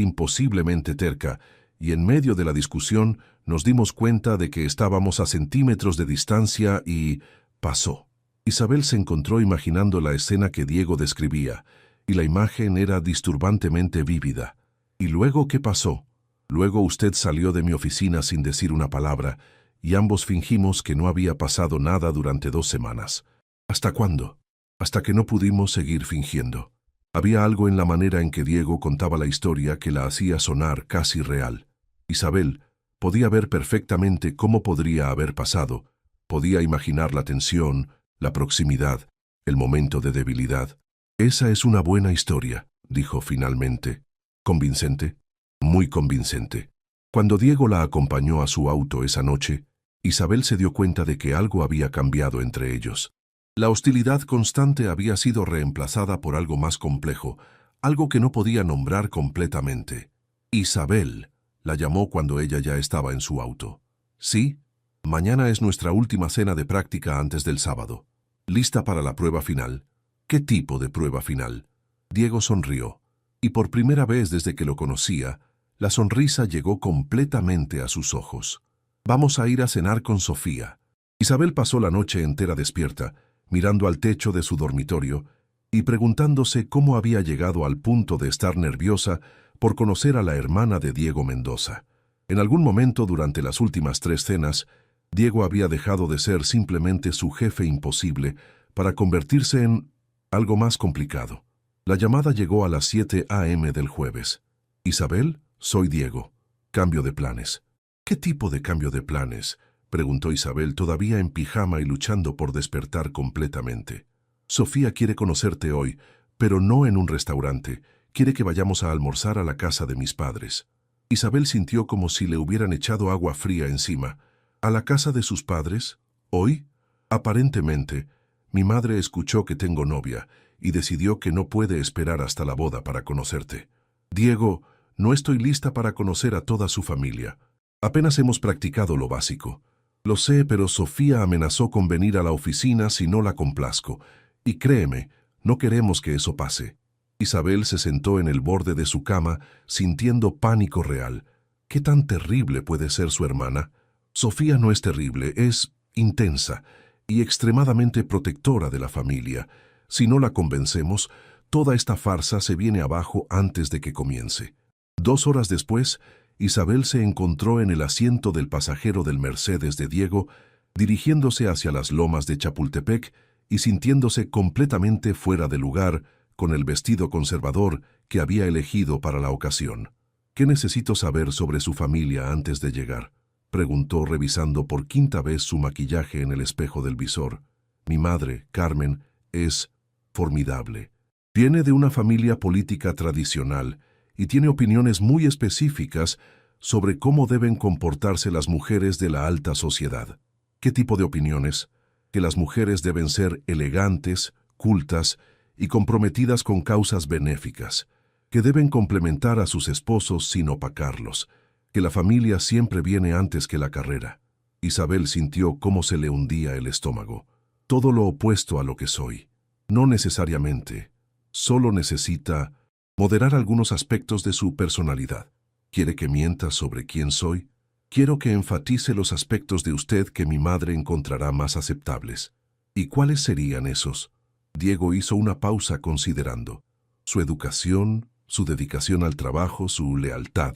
imposiblemente terca, y en medio de la discusión nos dimos cuenta de que estábamos a centímetros de distancia y... pasó». Isabel se encontró imaginando la escena que Diego describía, y la imagen era disturbantemente vívida. «¿Y luego qué pasó?». «Luego usted salió de mi oficina sin decir una palabra, y ambos fingimos que no había pasado nada durante 2 semanas. ¿Hasta cuándo?». «Hasta que no pudimos seguir fingiendo». Había algo en la manera en que Diego contaba la historia que la hacía sonar casi real. Isabel podía ver perfectamente cómo podría haber pasado. Podía imaginar la tensión, la proximidad, el momento de debilidad. «Esa es una buena historia», dijo finalmente. «Convincente». «Muy convincente». Cuando Diego la acompañó a su auto esa noche, Isabel se dio cuenta de que algo había cambiado entre ellos. La hostilidad constante había sido reemplazada por algo más complejo, algo que no podía nombrar completamente. «Isabel», la llamó cuando ella ya estaba en su auto. «Sí, mañana es nuestra última cena de práctica antes del sábado. ¿Lista para la prueba final?». «¿Qué tipo de prueba final?». Diego sonrió. y por primera vez desde que lo conocía, la sonrisa llegó completamente a sus ojos. «Vamos a ir a cenar con Sofía». Isabel pasó la noche entera despierta, mirando al techo de su dormitorio y preguntándose cómo había llegado al punto de estar nerviosa por conocer a la hermana de Diego Mendoza. En algún momento durante las últimas 3 cenas, Diego había dejado de ser simplemente su jefe imposible para convertirse en algo más complicado. La llamada llegó a las 7 a.m. del jueves. «Isabel, soy Diego. Cambio de planes». «¿Qué tipo de cambio de planes?», preguntó Isabel, todavía en pijama y luchando por despertar completamente. «Sofía quiere conocerte hoy, pero no en un restaurante. Quiere que vayamos a almorzar a la casa de mis padres». Isabel sintió como si le hubieran echado agua fría encima. «¿A la casa de sus padres? ¿Hoy?» «Aparentemente. Mi madre escuchó que tengo novia y decidió que no puede esperar hasta la boda para conocerte». «Diego, no estoy lista para conocer a toda su familia. Apenas hemos practicado lo básico». «Lo sé, pero Sofía amenazó con venir a la oficina si no la complazco. Y créeme, no queremos que eso pase». Isabel se sentó en el borde de su cama, sintiendo pánico real. ¿Qué tan terrible puede ser su hermana? Sofía no es terrible, es intensa y extremadamente protectora de la familia. Si no la convencemos, toda esta farsa se viene abajo antes de que comience. 2 horas después, Isabel se encontró en el asiento del pasajero del Mercedes de Diego, dirigiéndose hacia las lomas de Chapultepec y sintiéndose completamente fuera de lugar con el vestido conservador que había elegido para la ocasión. «¿Qué necesito saber sobre su familia antes de llegar?», preguntó revisando por 5ª vez su maquillaje en el espejo del visor. «Mi madre, Carmen, es formidable. Viene de una familia política tradicional y tiene opiniones muy específicas sobre cómo deben comportarse las mujeres de la alta sociedad». «¿Qué tipo de opiniones?». «Que las mujeres deben ser elegantes, cultas y comprometidas con causas benéficas, que deben complementar a sus esposos sin opacarlos, que la familia siempre viene antes que la carrera». Isabel sintió cómo se le hundía el estómago. «Todo lo opuesto a lo que soy». «No necesariamente. Solo necesita moderar algunos aspectos de su personalidad». «¿Quiere que mienta sobre quién soy?». «Quiero que enfatice los aspectos de usted que mi madre encontrará más aceptables». «¿Y cuáles serían esos?». Diego hizo una pausa considerando. «Su educación, su dedicación al trabajo, su lealtad».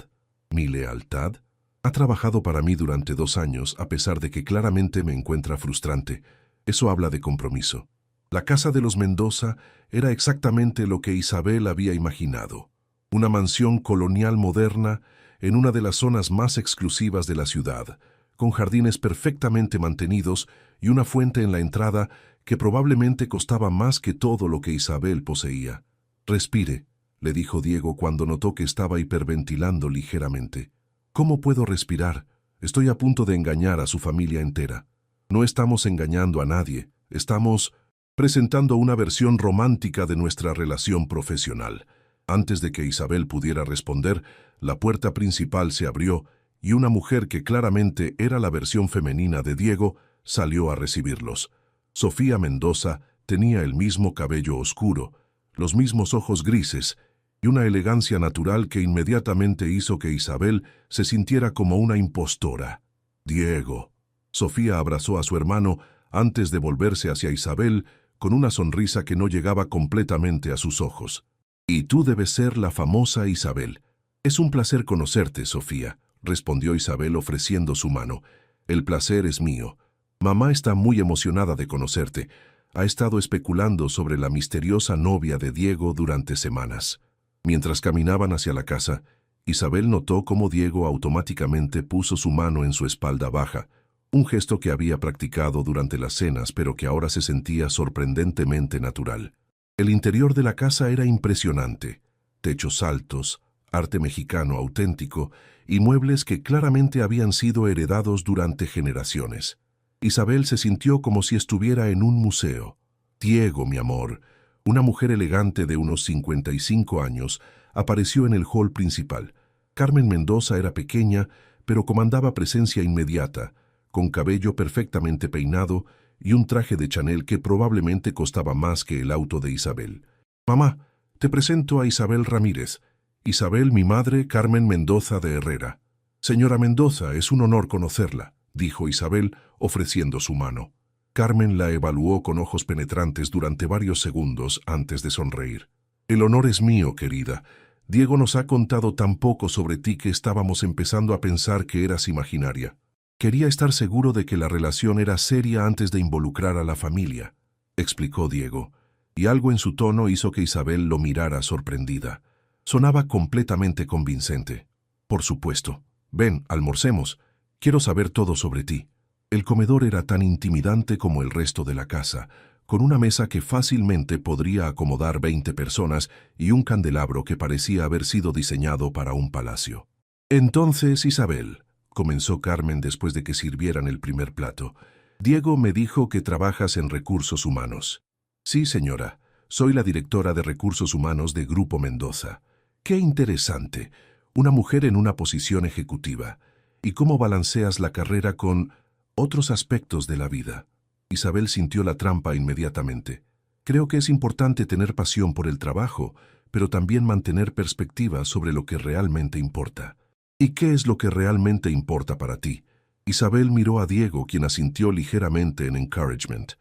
«¿Mi lealtad?». «Ha trabajado para mí durante 2 años, a pesar de que claramente me encuentra frustrante. Eso habla de compromiso». La casa de los Mendoza era exactamente lo que Isabel había imaginado. Una mansión colonial moderna en una de las zonas más exclusivas de la ciudad, con jardines perfectamente mantenidos y una fuente en la entrada que probablemente costaba más que todo lo que Isabel poseía. «Respire», le dijo Diego cuando notó que estaba hiperventilando ligeramente. «¿Cómo puedo respirar? Estoy a punto de engañar a su familia entera». «No estamos engañando a nadie, estamos presentando una versión romántica de nuestra relación profesional». Antes de que Isabel pudiera responder, la puerta principal se abrió y una mujer que claramente era la versión femenina de Diego salió a recibirlos. Sofía Mendoza tenía el mismo cabello oscuro, los mismos ojos grises y una elegancia natural que inmediatamente hizo que Isabel se sintiera como una impostora. «Diego». Sofía abrazó a su hermano antes de volverse hacia Isabel con una sonrisa que no llegaba completamente a sus ojos. «Y tú debes ser la famosa Isabel». «Es un placer conocerte, Sofía», respondió Isabel ofreciendo su mano. «El placer es mío. Mamá está muy emocionada de conocerte. Ha estado especulando sobre la misteriosa novia de Diego durante semanas». Mientras caminaban hacia la casa, Isabel notó cómo Diego automáticamente puso su mano en su espalda baja, un gesto que había practicado durante las cenas pero que ahora se sentía sorprendentemente natural. El interior de la casa era impresionante. Techos altos, arte mexicano auténtico y muebles que claramente habían sido heredados durante generaciones. Isabel se sintió como si estuviera en un museo. «Diego, mi amor», una mujer elegante de unos 55 años, apareció en el hall principal. Carmen Mendoza era pequeña, pero comandaba presencia inmediata, con cabello perfectamente peinado y un traje de Chanel que probablemente costaba más que el auto de Isabel. «Mamá, Te presento a Isabel Ramírez. Isabel, mi madre, Carmen Mendoza de Herrera. Señora Mendoza, es un honor conocerla, dijo Isabel, ofreciendo su mano. Carmen la evaluó con ojos penetrantes durante varios segundos antes de sonreír. El honor es mío, querida. Diego nos ha contado tan poco sobre ti que estábamos empezando a pensar que eras imaginaria. Quería estar seguro de que la relación era seria antes de involucrar a la familia, explicó Diego, y algo en su tono hizo que Isabel lo mirara sorprendida. Sonaba completamente convincente. Por supuesto. Ven, almorcemos. Quiero saber todo sobre ti. El comedor era tan intimidante como el resto de la casa, con una mesa que fácilmente podría acomodar 20 personas y un candelabro que parecía haber sido diseñado para un palacio. Entonces, Isabel, comenzó Carmen después de que sirvieran el primer plato, Diego me dijo que trabajas en recursos humanos. Sí, señora. Soy la directora de recursos humanos de Grupo Mendoza. ¡Qué interesante! Una mujer en una posición ejecutiva. ¿Y cómo balanceas la carrera con otros aspectos de la vida? Isabel sintió la trampa inmediatamente. Creo que es importante tener pasión por el trabajo, pero también mantener perspectiva sobre lo que realmente importa. ¿Y qué es lo que realmente importa para ti? Isabel miró a Diego, quien asintió ligeramente en encouragement.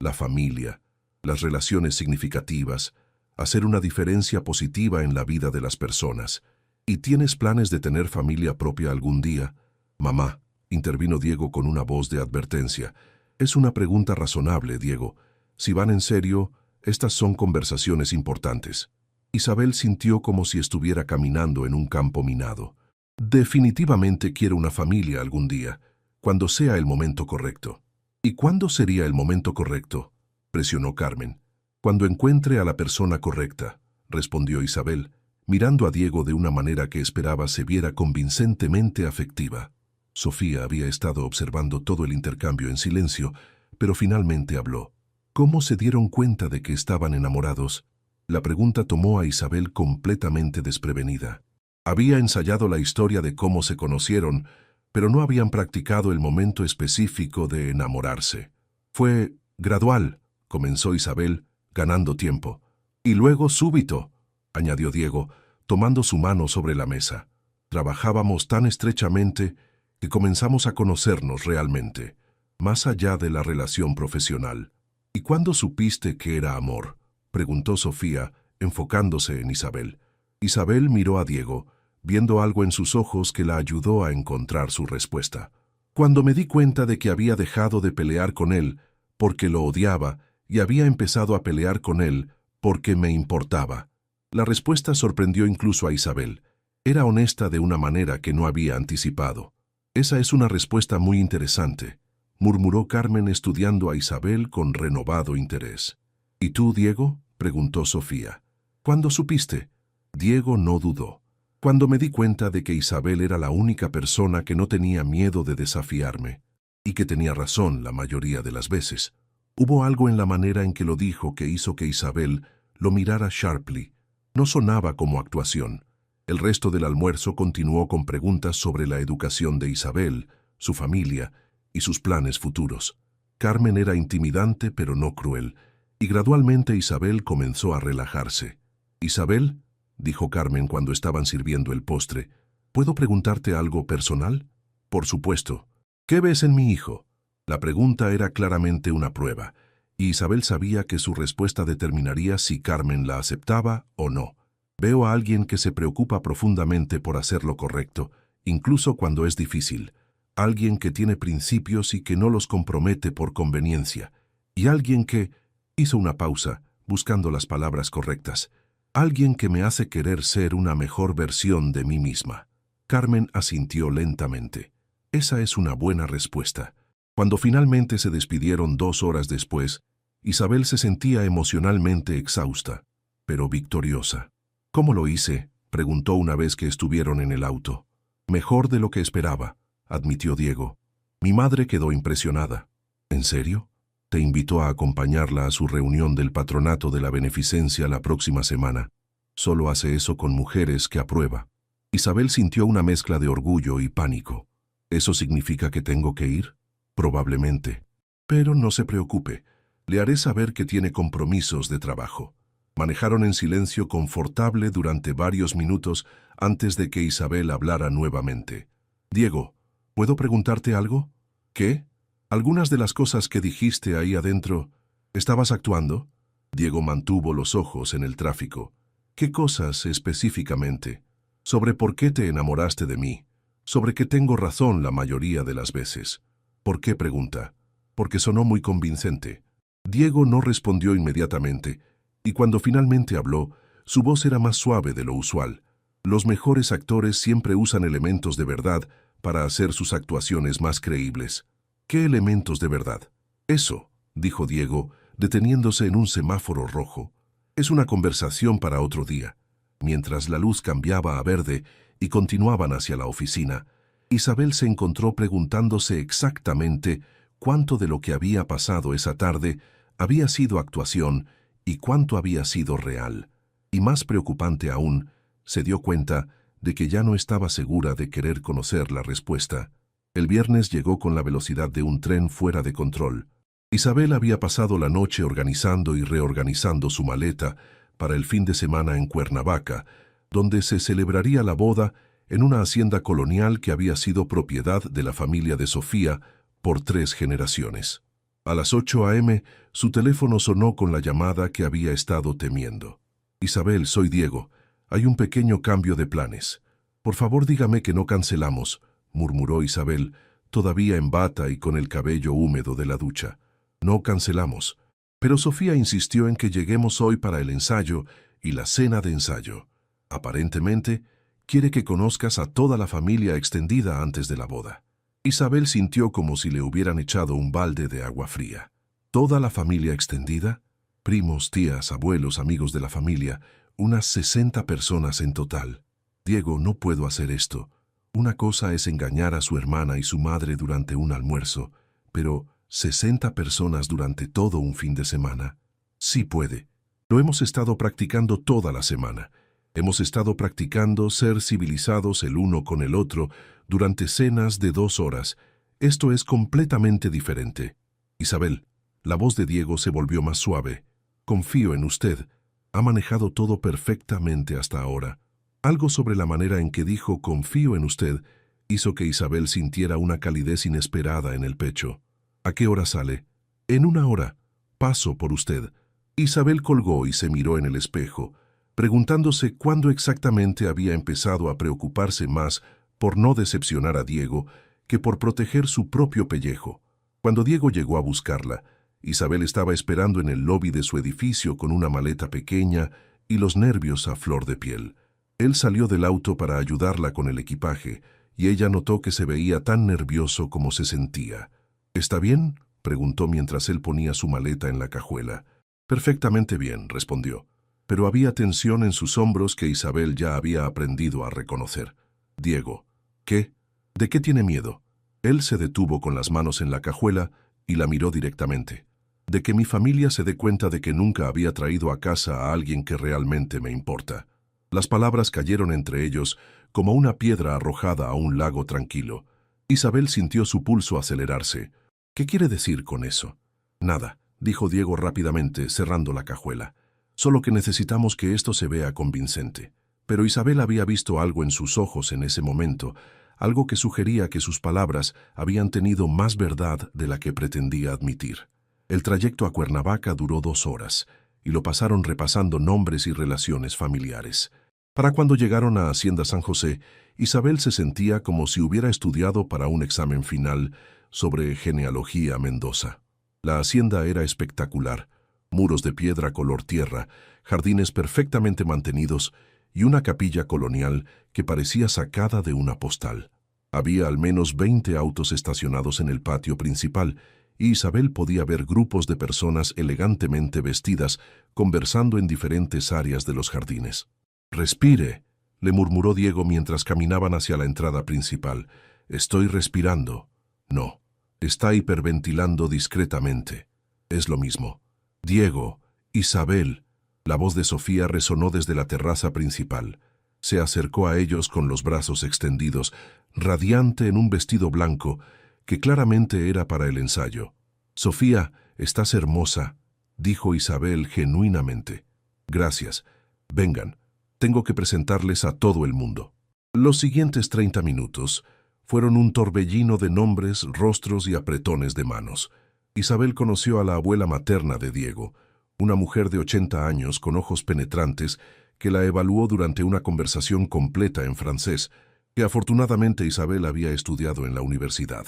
La familia, las relaciones significativas, hacer una diferencia positiva en la vida de las personas. ¿Y tienes planes de tener familia propia algún día? Mamá, intervino Diego con una voz de advertencia. Es una pregunta razonable, Diego. Si van en serio, estas son conversaciones importantes. Isabel sintió como si estuviera caminando en un campo minado. Definitivamente quiero una familia algún día, cuando sea el momento correcto. ¿Y cuándo sería el momento correcto?, presionó Carmen. Cuando encuentre a la persona correcta, respondió Isabel, mirando a Diego de una manera que esperaba se viera convincentemente afectiva. Sofía había estado observando todo el intercambio en silencio, pero finalmente habló. ¿Cómo se dieron cuenta de que estaban enamorados? La pregunta tomó a Isabel completamente desprevenida. Había ensayado la historia de cómo se conocieron, pero no habían practicado el momento específico de enamorarse. Fue gradual, comenzó Isabel, ganando tiempo. Y luego súbito, añadió Diego, tomando su mano sobre la mesa. Trabajábamos tan estrechamente que comenzamos a conocernos realmente, más allá de la relación profesional. ¿Y cuándo supiste que era amor?, preguntó Sofía, enfocándose en Isabel. Isabel miró a Diego, viendo algo en sus ojos que la ayudó a encontrar su respuesta. Cuando me di cuenta de que había dejado de pelear con él porque lo odiaba y había empezado a pelear con él porque me importaba. La respuesta sorprendió incluso a Isabel. Era honesta de una manera que no había anticipado. Esa es una respuesta muy interesante, murmuró Carmen estudiando a Isabel con renovado interés. ¿Y tú, Diego?, preguntó Sofía. ¿Cuándo supiste? Diego no dudó. Cuando me di cuenta de que Isabel era la única persona que no tenía miedo de desafiarme, y que tenía razón la mayoría de las veces. Hubo algo en la manera en que lo dijo que hizo que Isabel lo mirara sharply. No sonaba como actuación. El resto del almuerzo continuó con preguntas sobre la educación de Isabel, su familia y sus planes futuros. Carmen era intimidante pero no cruel, y gradualmente Isabel comenzó a relajarse. «Isabel», dijo Carmen cuando estaban sirviendo el postre, «¿puedo preguntarte algo personal?» «Por supuesto». «¿Qué ves en mi hijo?» La pregunta era claramente una prueba, y Isabel sabía que su respuesta determinaría si Carmen la aceptaba o no. «Veo a alguien que se preocupa profundamente por hacer lo correcto, incluso cuando es difícil. Alguien que tiene principios y que no los compromete por conveniencia. Y alguien que...» Hizo una pausa, buscando las palabras correctas. «Alguien que me hace querer ser una mejor versión de mí misma». Carmen asintió lentamente. Esa es una buena respuesta. Cuando finalmente se despidieron 2 horas después, Isabel se sentía emocionalmente exhausta, pero victoriosa. «¿Cómo lo hice?», preguntó una vez que estuvieron en el auto. «Mejor de lo que esperaba», admitió Diego. «Mi madre quedó impresionada». «¿En serio?». «Te invitó a acompañarla a su reunión del patronato de la beneficencia la próxima semana. Solo hace eso con mujeres que aprueba». Isabel sintió una mezcla de orgullo y pánico. «¿Eso significa que tengo que ir?». «Probablemente. Pero no se preocupe. Le haré saber que tiene compromisos de trabajo». Manejaron en silencio confortable durante varios minutos antes de que Isabel hablara nuevamente. «Diego, ¿puedo preguntarte algo?» «¿Qué? Algunas de las cosas que dijiste ahí adentro, ¿estabas actuando?» Diego mantuvo los ojos en el tráfico. «¿Qué cosas específicamente? ¿Sobre por qué te enamoraste de mí? ¿Sobre que tengo razón la mayoría de las veces?» «¿Por qué?», pregunta. «Porque sonó muy convincente». Diego no respondió inmediatamente, y cuando finalmente habló, su voz era más suave de lo usual. Los mejores actores siempre usan elementos de verdad para hacer sus actuaciones más creíbles. «¿Qué elementos de verdad?» «Eso», dijo Diego, deteniéndose en un semáforo rojo. «Es una conversación para otro día». Mientras la luz cambiaba a verde y continuaban hacia la oficina, Isabel se encontró preguntándose exactamente cuánto de lo que había pasado esa tarde había sido actuación y cuánto había sido real. Y más preocupante aún, se dio cuenta de que ya no estaba segura de querer conocer la respuesta. El viernes llegó con la velocidad de un tren fuera de control. Isabel había pasado la noche organizando y reorganizando su maleta para el fin de semana en Cuernavaca, donde se celebraría la boda en una hacienda colonial que había sido propiedad de la familia de Sofía por 3 generaciones. A las 8 a.m., su teléfono sonó con la llamada que había estado temiendo. «Isabel, soy Diego. Hay un pequeño cambio de planes. Por favor, dígame que no cancelamos», murmuró Isabel, todavía en bata y con el cabello húmedo de la ducha. «No cancelamos». Pero Sofía insistió en que lleguemos hoy para el ensayo y la cena de ensayo. Aparentemente, quiere que conozcas a toda la familia extendida antes de la boda. Isabel sintió como si le hubieran echado un balde de agua fría. ¿Toda la familia extendida? Primos, tías, abuelos, amigos de la familia, unas 60 personas en total. «Diego, no puedo hacer esto. Una cosa es engañar a su hermana y su madre durante un almuerzo, pero 60 personas durante todo un fin de semana. Sí puede. Lo hemos estado practicando toda la semana. Hemos estado practicando ser civilizados el uno con el otro durante cenas de 2 horas. Esto es completamente diferente». «Isabel», la voz de Diego se volvió más suave. «Confío en usted. Ha manejado todo perfectamente hasta ahora». Algo sobre la manera en que dijo «confío en usted» hizo que Isabel sintiera una calidez inesperada en el pecho. «¿A qué hora sale?» «En 1 hora. Paso por usted». Isabel colgó y se miró en el espejo, preguntándose cuándo exactamente había empezado a preocuparse más por no decepcionar a Diego que por proteger su propio pellejo. Cuando Diego llegó a buscarla, Isabel estaba esperando en el lobby de su edificio con una maleta pequeña y los nervios a flor de piel. Él salió del auto para ayudarla con el equipaje, y ella notó que se veía tan nervioso como se sentía. «¿Está bien?», preguntó mientras él ponía su maleta en la cajuela. «Perfectamente bien», respondió, pero había tensión en sus hombros que Isabel ya había aprendido a reconocer. «Diego». «¿Qué? ¿De qué tiene miedo?» Él se detuvo con las manos en la cajuela y la miró directamente. «De que mi familia se dé cuenta de que nunca había traído a casa a alguien que realmente me importa». Las palabras cayeron entre ellos como una piedra arrojada a un lago tranquilo. Isabel sintió su pulso acelerarse. «¿Qué quiere decir con eso?» «Nada», dijo Diego rápidamente, cerrando la cajuela. «Solo que necesitamos que esto se vea convincente». Pero Isabel había visto algo en sus ojos en ese momento, algo que sugería que sus palabras habían tenido más verdad de la que pretendía admitir. El trayecto a Cuernavaca duró 2 horas, y lo pasaron repasando nombres y relaciones familiares. Para cuando llegaron a Hacienda San José, Isabel se sentía como si hubiera estudiado para un examen final sobre genealogía Mendoza. La hacienda era espectacular: muros de piedra color tierra, jardines perfectamente mantenidos y una capilla colonial que parecía sacada de una postal. Había al menos 20 autos estacionados en el patio principal, y Isabel podía ver grupos de personas elegantemente vestidas conversando en diferentes áreas de los jardines. «Respire», le murmuró Diego mientras caminaban hacia la entrada principal. «Estoy respirando». «No, está hiperventilando discretamente». «Es lo mismo». «Diego, Isabel». La voz de Sofía resonó desde la terraza principal. Se acercó a ellos con los brazos extendidos, radiante en un vestido blanco que claramente era para el ensayo. «Sofía, estás hermosa», dijo Isabel genuinamente. Gracias. Vengan, tengo que presentarles a todo el mundo. Los siguientes 30 minutos fueron un torbellino de nombres, rostros y apretones de manos. Isabel conoció a la abuela materna de Diego, una mujer de 80 años con ojos penetrantes que la evaluó durante una conversación completa en francés, que afortunadamente Isabel había estudiado en la universidad.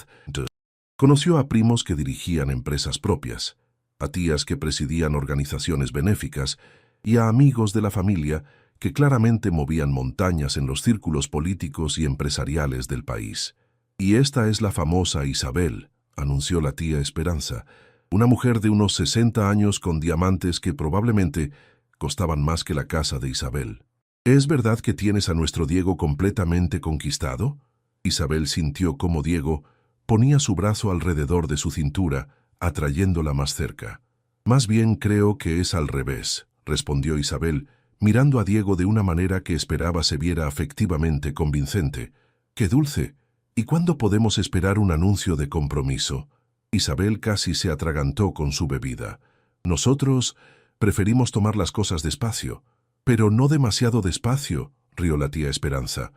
Conoció a primos que dirigían empresas propias, a tías que presidían organizaciones benéficas y a amigos de la familia que claramente movían montañas en los círculos políticos y empresariales del país. Y esta es la famosa Isabel, anunció la tía Esperanza, una mujer de unos 60 años con diamantes que probablemente costaban más que la casa de Isabel. ¿Es verdad que tienes a nuestro Diego completamente conquistado? Isabel sintió cómo Diego ponía su brazo alrededor de su cintura, atrayéndola más cerca. Más bien creo que es al revés, respondió Isabel, mirando a Diego de una manera que esperaba se viera afectivamente convincente. ¡Qué dulce! ¿Y cuándo podemos esperar un anuncio de compromiso? Isabel casi se atragantó con su bebida. Nosotros preferimos tomar las cosas despacio. Pero no demasiado despacio, rió la tía Esperanza.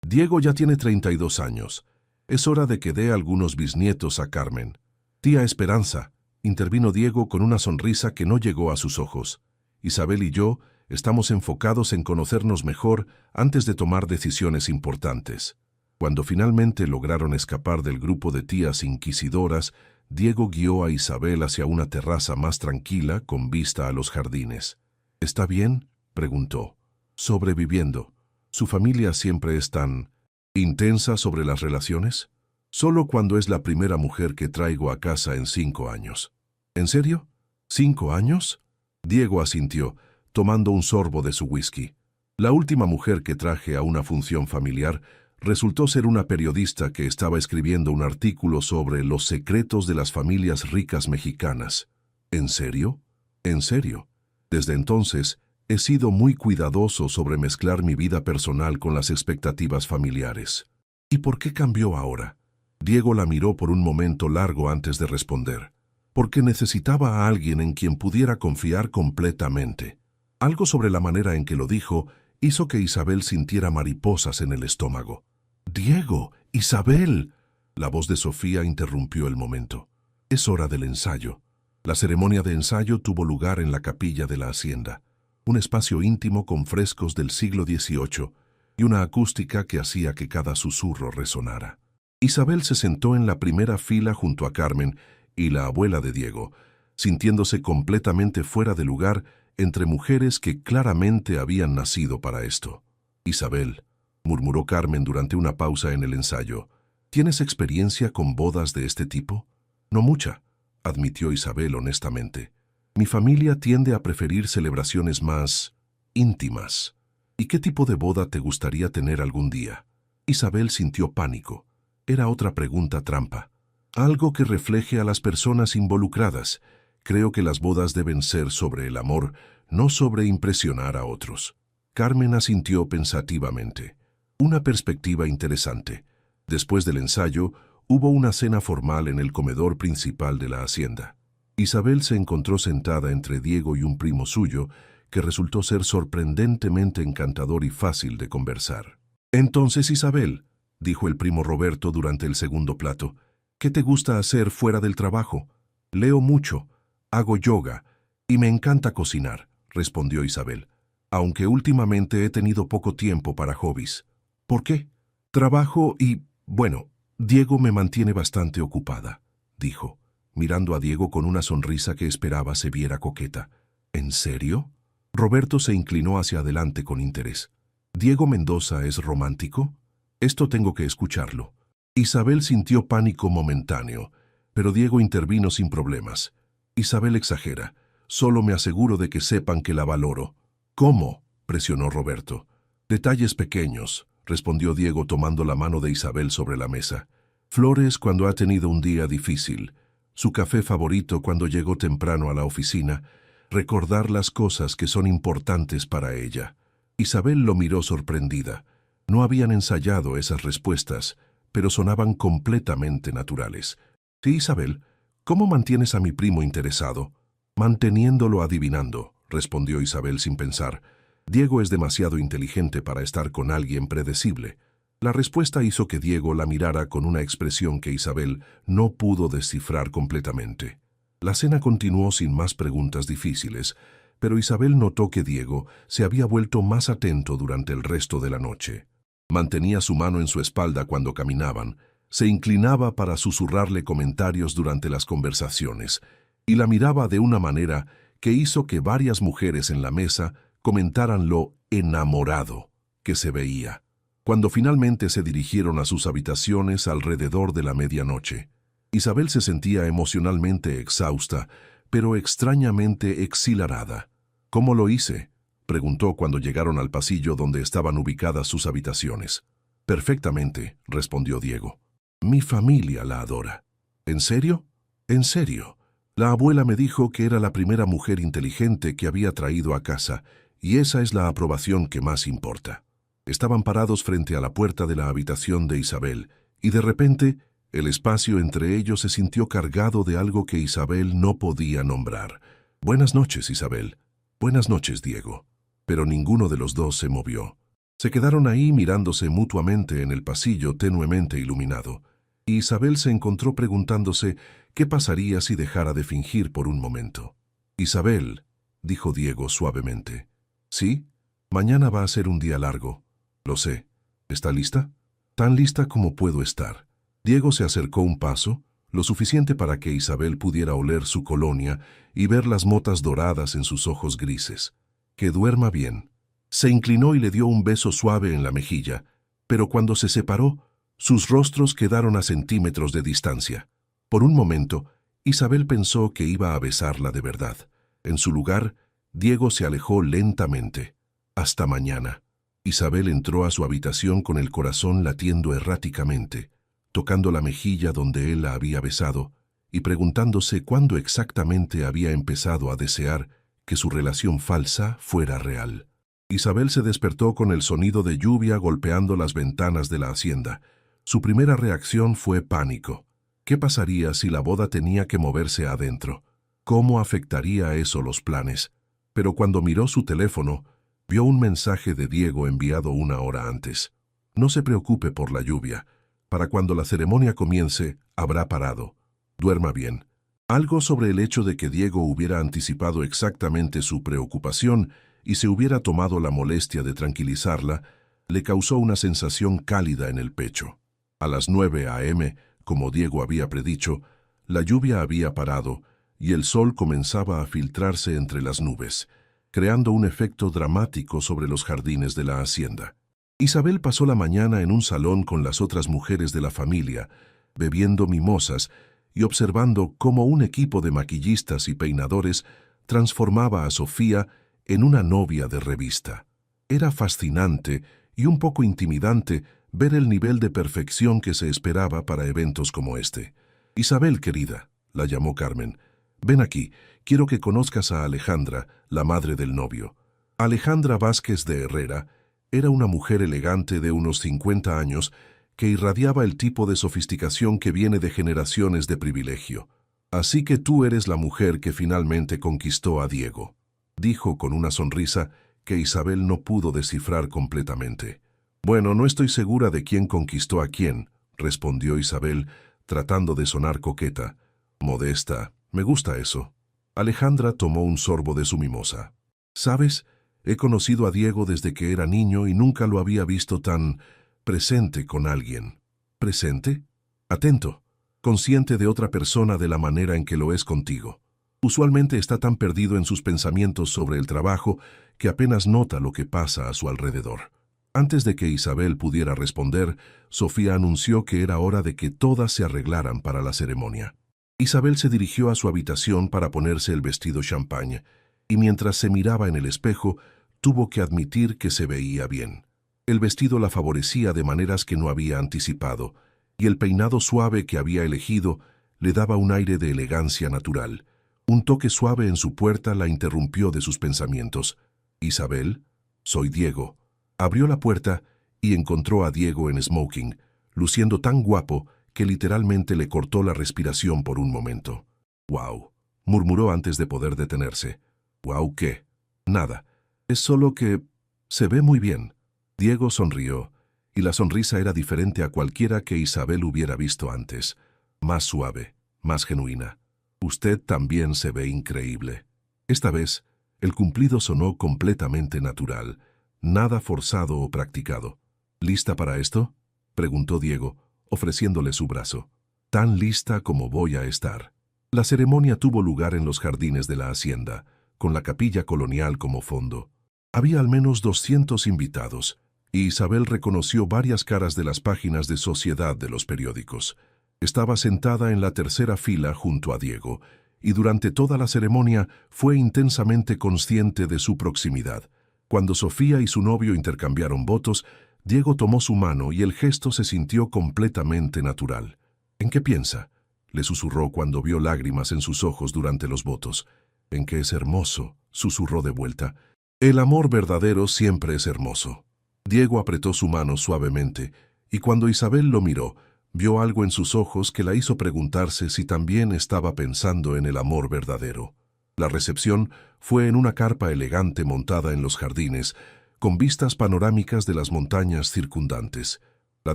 Diego ya tiene 32 años. Es hora de que dé algunos bisnietos a Carmen. Tía Esperanza, intervino Diego con una sonrisa que no llegó a sus ojos. Isabel y yo estamos enfocados en conocernos mejor antes de tomar decisiones importantes. Cuando finalmente lograron escapar del grupo de tías inquisidoras, Diego guió a Isabel hacia una terraza más tranquila con vista a los jardines. ¿Está bien?, preguntó. Sobreviviendo. ¿Su familia siempre es tan intensa sobre las relaciones? Solo cuando es la primera mujer que traigo a casa en 5 años. ¿En serio? ¿5 años? Diego asintió, tomando un sorbo de su whisky. La última mujer que traje a una función familiar resultó ser una periodista que estaba escribiendo un artículo sobre los secretos de las familias ricas mexicanas. ¿En serio? ¿En serio? Desde entonces, he sido muy cuidadoso sobre mezclar mi vida personal con las expectativas familiares. ¿Y por qué cambió ahora? Diego la miró por un momento largo antes de responder. Porque necesitaba a alguien en quien pudiera confiar completamente. Algo sobre la manera en que lo dijo hizo que Isabel sintiera mariposas en el estómago. «¡Diego! ¡Isabel!». La voz de Sofía interrumpió el momento. «Es hora del ensayo». La ceremonia de ensayo tuvo lugar en la capilla de la hacienda, un espacio íntimo con frescos del siglo XVIII y una acústica que hacía que cada susurro resonara. Isabel se sentó en la primera fila junto a Carmen y la abuela de Diego, sintiéndose completamente fuera de lugar entre mujeres que claramente habían nacido para esto. «Isabel», murmuró Carmen durante una pausa en el ensayo, «¿tienes experiencia con bodas de este tipo?» «No mucha», admitió Isabel honestamente. «Mi familia tiende a preferir celebraciones más íntimas. ¿Y qué tipo de boda te gustaría tener algún día?» Isabel sintió pánico. Era otra pregunta trampa. Algo que refleje a las personas involucradas. Creo que las bodas deben ser sobre el amor, no sobre impresionar a otros. Carmen asintió pensativamente. Una perspectiva interesante. Después del ensayo, hubo una cena formal en el comedor principal de la hacienda. Isabel se encontró sentada entre Diego y un primo suyo, que resultó ser sorprendentemente encantador y fácil de conversar. «Entonces, Isabel», dijo el primo Roberto durante el segundo plato, «¿qué te gusta hacer fuera del trabajo?» «Leo mucho, hago yoga y me encanta cocinar», respondió Isabel, «aunque últimamente he tenido poco tiempo para hobbies». «¿Por qué?» «Trabajo y, bueno, Diego me mantiene bastante ocupada», dijo, mirando a Diego con una sonrisa que esperaba se viera coqueta. «¿En serio?» Roberto se inclinó hacia adelante con interés. «¿Diego Mendoza es romántico? Esto tengo que escucharlo». Isabel sintió pánico momentáneo, pero Diego intervino sin problemas. «Isabel exagera. Solo me aseguro de que sepan que la valoro». «¿Cómo?», presionó Roberto. «Detalles pequeños», respondió Diego tomando la mano de Isabel sobre la mesa. «Flores cuando ha tenido un día difícil, su café favorito cuando llegó temprano a la oficina, recordar las cosas que son importantes para ella». Isabel lo miró sorprendida. No habían ensayado esas respuestas, pero sonaban completamente naturales. «Sí, Isabel, ¿cómo mantienes a mi primo interesado?» «Manteniéndolo adivinando», respondió Isabel sin pensar. Diego es demasiado inteligente para estar con alguien predecible. La respuesta hizo que Diego la mirara con una expresión que Isabel no pudo descifrar completamente. La cena continuó sin más preguntas difíciles, pero Isabel notó que Diego se había vuelto más atento durante el resto de la noche. Mantenía su mano en su espalda cuando caminaban, se inclinaba para susurrarle comentarios durante las conversaciones, y la miraba de una manera que hizo que varias mujeres en la mesa comentaran lo enamorado que se veía. Cuando finalmente se dirigieron a sus habitaciones alrededor de la medianoche, Isabel se sentía emocionalmente exhausta, pero extrañamente exhilarada. ¿Cómo lo hice?, preguntó cuando llegaron al pasillo donde estaban ubicadas sus habitaciones. Perfectamente, respondió Diego. Mi familia la adora. ¿En serio? En serio. La abuela me dijo que era la primera mujer inteligente que había traído a casa, y esa es la aprobación que más importa. Estaban parados frente a la puerta de la habitación de Isabel, y de repente el espacio entre ellos se sintió cargado de algo que Isabel no podía nombrar. Buenas noches, Isabel. Buenas noches, Diego. Pero ninguno de los dos se movió. Se quedaron ahí mirándose mutuamente en el pasillo tenuemente iluminado, y Isabel se encontró preguntándose qué pasaría si dejara de fingir por un momento. Isabel, dijo Diego suavemente. Sí, mañana va a ser un día largo. Lo sé. ¿Está lista? Tan lista como puedo estar. Diego se acercó un paso, lo suficiente para que Isabel pudiera oler su colonia y ver las motas doradas en sus ojos grises. Que duerma bien. Se inclinó y le dio un beso suave en la mejilla, pero cuando se separó, sus rostros quedaron a centímetros de distancia. Por un momento, Isabel pensó que iba a besarla de verdad. En su lugar, Diego se alejó lentamente. Hasta mañana. Isabel entró a su habitación con el corazón latiendo erráticamente, tocando la mejilla donde él la había besado y preguntándose cuándo exactamente había empezado a desear que su relación falsa fuera real. Isabel se despertó con el sonido de lluvia golpeando las ventanas de la hacienda. Su primera reacción fue pánico. ¿Qué pasaría si la boda tenía que moverse adentro? ¿Cómo afectaría eso los planes? Pero cuando miró su teléfono, vio un mensaje de Diego enviado una hora antes. No se preocupe por la lluvia. Para cuando la ceremonia comience, habrá parado. Duerma bien. Algo sobre el hecho de que Diego hubiera anticipado exactamente su preocupación y se hubiera tomado la molestia de tranquilizarla, le causó una sensación cálida en el pecho. A las 9 a.m., como Diego había predicho, la lluvia había parado y el sol comenzaba a filtrarse entre las nubes, creando un efecto dramático sobre los jardines de la hacienda. Isabel pasó la mañana en un salón con las otras mujeres de la familia, bebiendo mimosas y observando cómo un equipo de maquillistas y peinadores transformaba a Sofía en una novia de revista. Era fascinante y un poco intimidante ver el nivel de perfección que se esperaba para eventos como este. Isabel, querida, la llamó Carmen. Ven aquí, quiero que conozcas a Alejandra, la madre del novio. Alejandra Vázquez de Herrera era una mujer elegante de unos 50 años que irradiaba el tipo de sofisticación que viene de generaciones de privilegio. Así que tú eres la mujer que finalmente conquistó a Diego, dijo con una sonrisa que Isabel no pudo descifrar completamente. Bueno, no estoy segura de quién conquistó a quién, respondió Isabel, tratando de sonar coqueta. Modesta, me gusta eso. Alejandra tomó un sorbo de su mimosa. ¿Sabes? He conocido a Diego desde que era niño y nunca lo había visto tan presente con alguien. ¿Presente? Atento, consciente de otra persona de la manera en que lo es contigo. Usualmente está tan perdido en sus pensamientos sobre el trabajo que apenas nota lo que pasa a su alrededor. Antes de que Isabel pudiera responder, Sofía anunció que era hora de que todas se arreglaran para la ceremonia. Isabel se dirigió a su habitación para ponerse el vestido champagne, y mientras se miraba en el espejo, tuvo que admitir que se veía bien. El vestido la favorecía de maneras que no había anticipado, y el peinado suave que había elegido le daba un aire de elegancia natural. Un toque suave en su puerta la interrumpió de sus pensamientos. «Isabel, soy Diego». Abrió la puerta y encontró a Diego en smoking, luciendo tan guapo que literalmente le cortó la respiración por un momento. «¡Wow!», murmuró antes de poder detenerse. «¿Wow qué?», Nada. Es solo que se ve muy bien. Diego sonrió, y la sonrisa era diferente a cualquiera que Isabel hubiera visto antes. Más suave, más genuina. Usted también se ve increíble. Esta vez, el cumplido sonó completamente natural, nada forzado o practicado. ¿Lista para esto?, preguntó Diego, ofreciéndole su brazo. Tan lista como voy a estar. La ceremonia tuvo lugar en los jardines de la hacienda, con la capilla colonial como fondo. Había al menos 200 invitados, y Isabel reconoció varias caras de las páginas de sociedad de los periódicos. Estaba sentada en la tercera fila junto a Diego, y durante toda la ceremonia fue intensamente consciente de su proximidad. Cuando Sofía y su novio intercambiaron votos, Diego tomó su mano y el gesto se sintió completamente natural. ¿En qué piensa?, le susurró cuando vio lágrimas en sus ojos durante los votos. «En que es hermoso», susurró de vuelta. «El amor verdadero siempre es hermoso». Diego apretó su mano suavemente, y cuando Isabel lo miró, vio algo en sus ojos que la hizo preguntarse si también estaba pensando en el amor verdadero. La recepción fue en una carpa elegante montada en los jardines, con vistas panorámicas de las montañas circundantes. La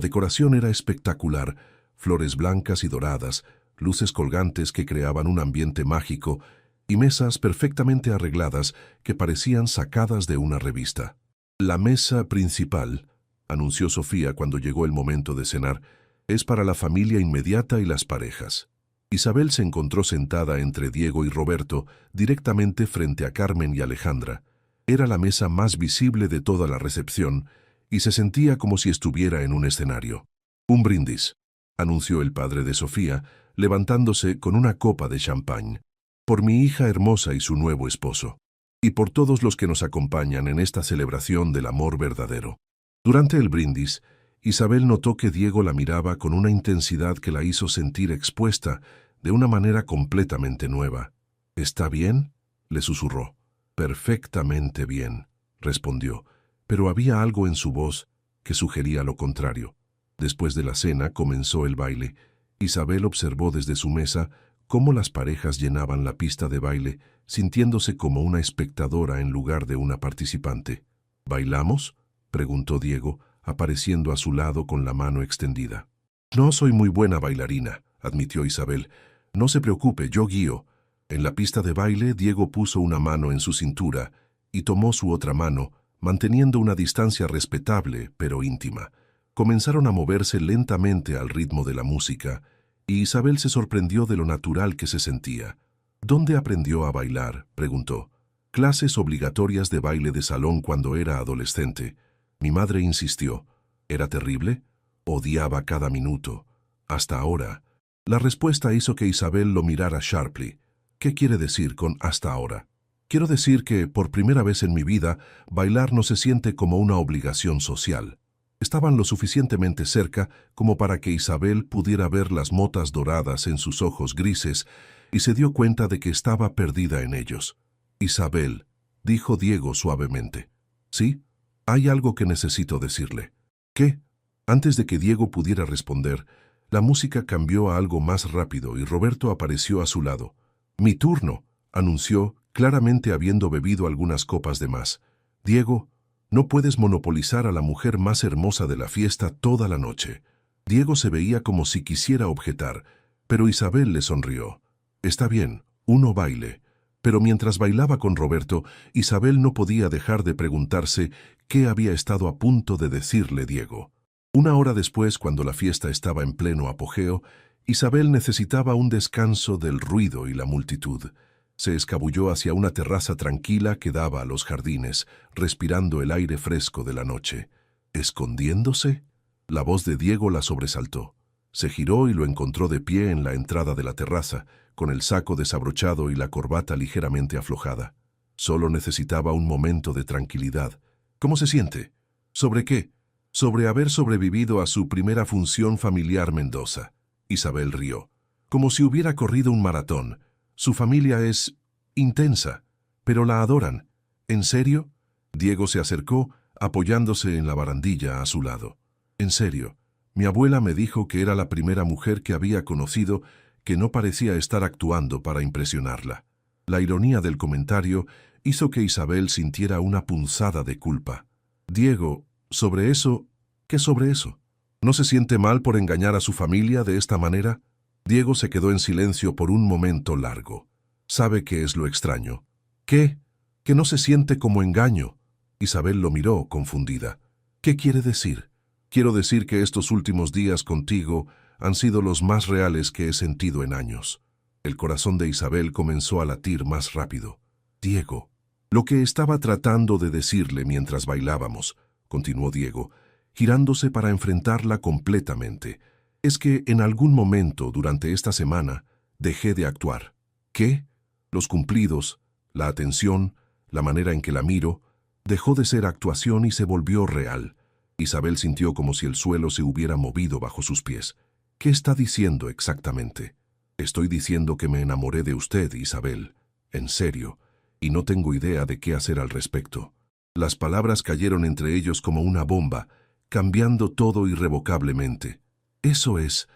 decoración era espectacular, flores blancas y doradas, luces colgantes que creaban un ambiente mágico y mesas perfectamente arregladas que parecían sacadas de una revista. «La mesa principal», anunció Sofía cuando llegó el momento de cenar, «es para la familia inmediata y las parejas». Isabel se encontró sentada entre Diego y Roberto, directamente frente a Carmen y Alejandra. Era la mesa más visible de toda la recepción y se sentía como si estuviera en un escenario. «Un brindis», anunció el padre de Sofía, levantándose con una copa de champán. «Por mi hija hermosa y su nuevo esposo. Y por todos los que nos acompañan en esta celebración del amor verdadero». Durante el brindis, Isabel notó que Diego la miraba con una intensidad que la hizo sentir expuesta de una manera completamente nueva. «¿Está bien?», le susurró. «Perfectamente bien», respondió, pero había algo en su voz que sugería lo contrario. Después de la cena comenzó el baile. Isabel observó desde su mesa cómo las parejas llenaban la pista de baile, sintiéndose como una espectadora en lugar de una participante. «¿Bailamos?», preguntó Diego, apareciendo a su lado con la mano extendida. «No soy muy buena bailarina», admitió Isabel. «No se preocupe, yo guío». En la pista de baile, Diego puso una mano en su cintura y tomó su otra mano, manteniendo una distancia respetable pero íntima. Comenzaron a moverse lentamente al ritmo de la música, y Isabel se sorprendió de lo natural que se sentía. «¿Dónde aprendió a bailar?», preguntó. «Clases obligatorias de baile de salón cuando era adolescente. Mi madre insistió. ¿Era terrible? Odiaba cada minuto. Hasta ahora». La respuesta hizo que Isabel lo mirara sharply. «¿Qué quiere decir con hasta ahora?». «Quiero decir que, por primera vez en mi vida, bailar no se siente como una obligación social». Estaban lo suficientemente cerca como para que Isabel pudiera ver las motas doradas en sus ojos grises y se dio cuenta de que estaba perdida en ellos. «Isabel», dijo Diego suavemente. «¿Sí? Hay algo que necesito decirle». «¿Qué?». Antes de que Diego pudiera responder, la música cambió a algo más rápido y Roberto apareció a su lado. «Mi turno», anunció, claramente habiendo bebido algunas copas de más. «Diego, no puedes monopolizar a la mujer más hermosa de la fiesta toda la noche». Diego se veía como si quisiera objetar, pero Isabel le sonrió. «Está bien, uno baile». Pero mientras bailaba con Roberto, Isabel no podía dejar de preguntarse qué había estado a punto de decirle Diego. Una hora después, cuando la fiesta estaba en pleno apogeo, Isabel necesitaba un descanso del ruido y la multitud. Se escabulló hacia una terraza tranquila que daba a los jardines, respirando el aire fresco de la noche. ¿Escondiéndose? La voz de Diego la sobresaltó. Se giró y lo encontró de pie en la entrada de la terraza, con el saco desabrochado y la corbata ligeramente aflojada. Solo necesitaba un momento de tranquilidad. ¿Cómo se siente? ¿Sobre qué? Sobre haber sobrevivido a su primera función familiar Mendoza. Isabel rió. Como si hubiera corrido un maratón. Su familia es intensa, pero la adoran. ¿En serio? Diego se acercó, apoyándose en la barandilla a su lado. En serio. Mi abuela me dijo que era la primera mujer que había conocido que no parecía estar actuando para impresionarla. La ironía del comentario hizo que Isabel sintiera una punzada de culpa. Diego, ¿sobre eso? ¿Qué sobre eso? ¿No se siente mal por engañar a su familia de esta manera? Diego se quedó en silencio por un momento largo. ¿Sabe qué es lo extraño? ¿Qué? Que no se siente como engaño. Isabel lo miró, confundida. ¿Qué quiere decir? Quiero decir que estos últimos días contigo han sido los más reales que he sentido en años. El corazón de Isabel comenzó a latir más rápido. Diego, lo que estaba tratando de decirle mientras bailábamos, continuó Diego, girándose para enfrentarla completamente, es que en algún momento durante esta semana dejé de actuar. ¿Qué? Los cumplidos, la atención, la manera en que la miro, dejó de ser actuación y se volvió real. Isabel sintió como si el suelo se hubiera movido bajo sus pies. ¿Qué está diciendo exactamente? Estoy diciendo que me enamoré de usted, Isabel. En serio. Y no tengo idea de qué hacer al respecto. Las palabras cayeron entre ellos como una bomba, cambiando todo irrevocablemente. Eso es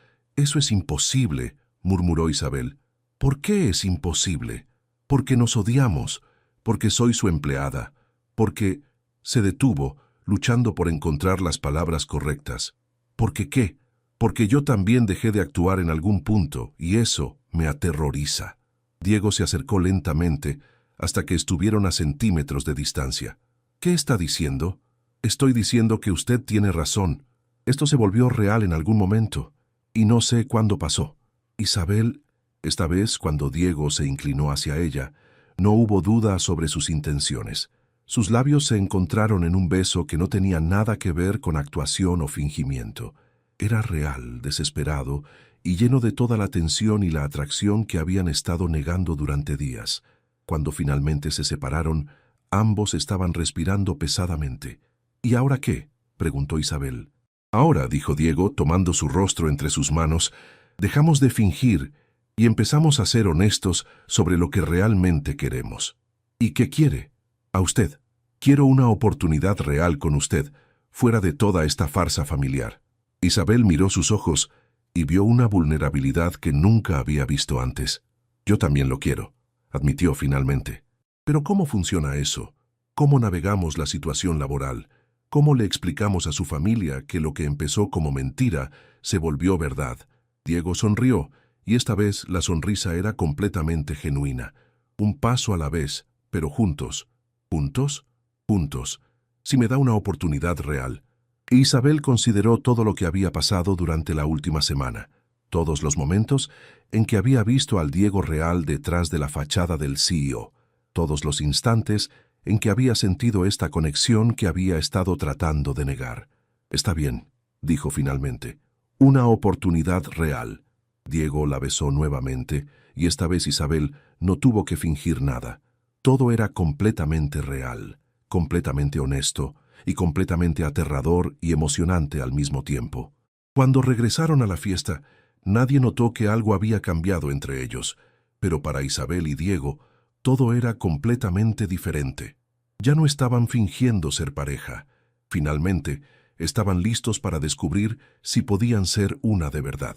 imposible, murmuró Isabel. ¿Por qué es imposible? Porque nos odiamos, porque soy su empleada, porque... Se detuvo, luchando por encontrar las palabras correctas. ¿Por qué qué? Porque yo también dejé de actuar en algún punto, y eso me aterroriza. Diego se acercó lentamente hasta que estuvieron a centímetros de distancia. ¿Qué está diciendo? Estoy diciendo que usted tiene razón. Esto se volvió real en algún momento, y no sé cuándo pasó. Isabel, esta vez cuando Diego se inclinó hacia ella, no hubo duda sobre sus intenciones. Sus labios se encontraron en un beso que no tenía nada que ver con actuación o fingimiento. Era real, desesperado, y lleno de toda la tensión y la atracción que habían estado negando durante días. Cuando finalmente se separaron, ambos estaban respirando pesadamente. ¿Y ahora qué?, preguntó Isabel. Ahora, dijo Diego, tomando su rostro entre sus manos, dejamos de fingir y empezamos a ser honestos sobre lo que realmente queremos. ¿Y qué quiere? A usted. Quiero una oportunidad real con usted, fuera de toda esta farsa familiar. Isabel miró sus ojos y vio una vulnerabilidad que nunca había visto antes. Yo también lo quiero, admitió finalmente. Pero ¿cómo funciona eso? ¿Cómo navegamos la situación laboral? ¿Cómo le explicamos a su familia que lo que empezó como mentira se volvió verdad? Diego sonrió, y esta vez la sonrisa era completamente genuina. Un paso a la vez, pero juntos. ¿Juntos? Juntos. Si me da una oportunidad real. Isabel consideró todo lo que había pasado durante la última semana, todos los momentos en que había visto al Diego real detrás de la fachada del CEO, todos los instantes en que había sentido esta conexión que había estado tratando de negar. Está bien, dijo finalmente. Una oportunidad real. Diego la besó nuevamente, y esta vez Isabel no tuvo que fingir nada. Todo era completamente real, completamente honesto y completamente aterrador y emocionante al mismo tiempo. Cuando regresaron a la fiesta, nadie notó que algo había cambiado entre ellos, pero para Isabel y Diego, todo era completamente diferente. Ya no estaban fingiendo ser pareja. Finalmente, estaban listos para descubrir si podían ser una de verdad.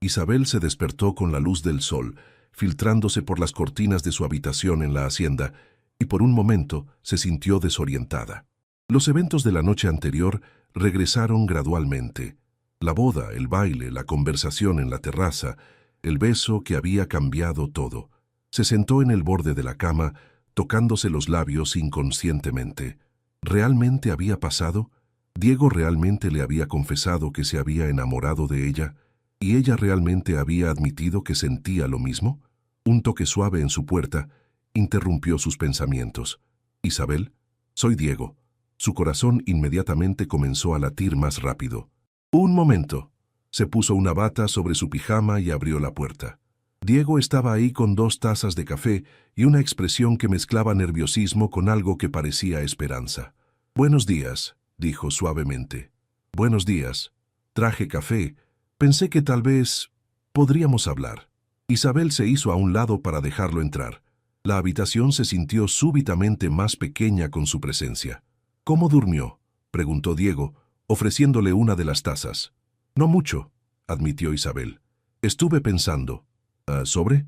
Isabel se despertó con la luz del sol, filtrándose por las cortinas de su habitación en la hacienda, y por un momento se sintió desorientada. Los eventos de la noche anterior regresaron gradualmente. La boda, el baile, la conversación en la terraza, el beso que había cambiado todo. Se sentó en el borde de la cama, tocándose los labios inconscientemente. ¿Realmente había pasado? ¿Diego realmente le había confesado que se había enamorado de ella? ¿Y ella realmente había admitido que sentía lo mismo? Un toque suave en su puerta interrumpió sus pensamientos. «Isabel, soy Diego». Su corazón inmediatamente comenzó a latir más rápido. «Un momento». Se puso una bata sobre su pijama y abrió la puerta. Diego estaba ahí con 2 tazas de café y una expresión que mezclaba nerviosismo con algo que parecía esperanza. «Buenos días», dijo suavemente. «Buenos días. Traje café. Pensé que tal vez podríamos hablar». Isabel se hizo a un lado para dejarlo entrar. La habitación se sintió súbitamente más pequeña con su presencia. «¿Cómo durmió?», preguntó Diego, ofreciéndole una de las tazas. «No mucho», admitió Isabel. «Estuve pensando». «¿Sobre?»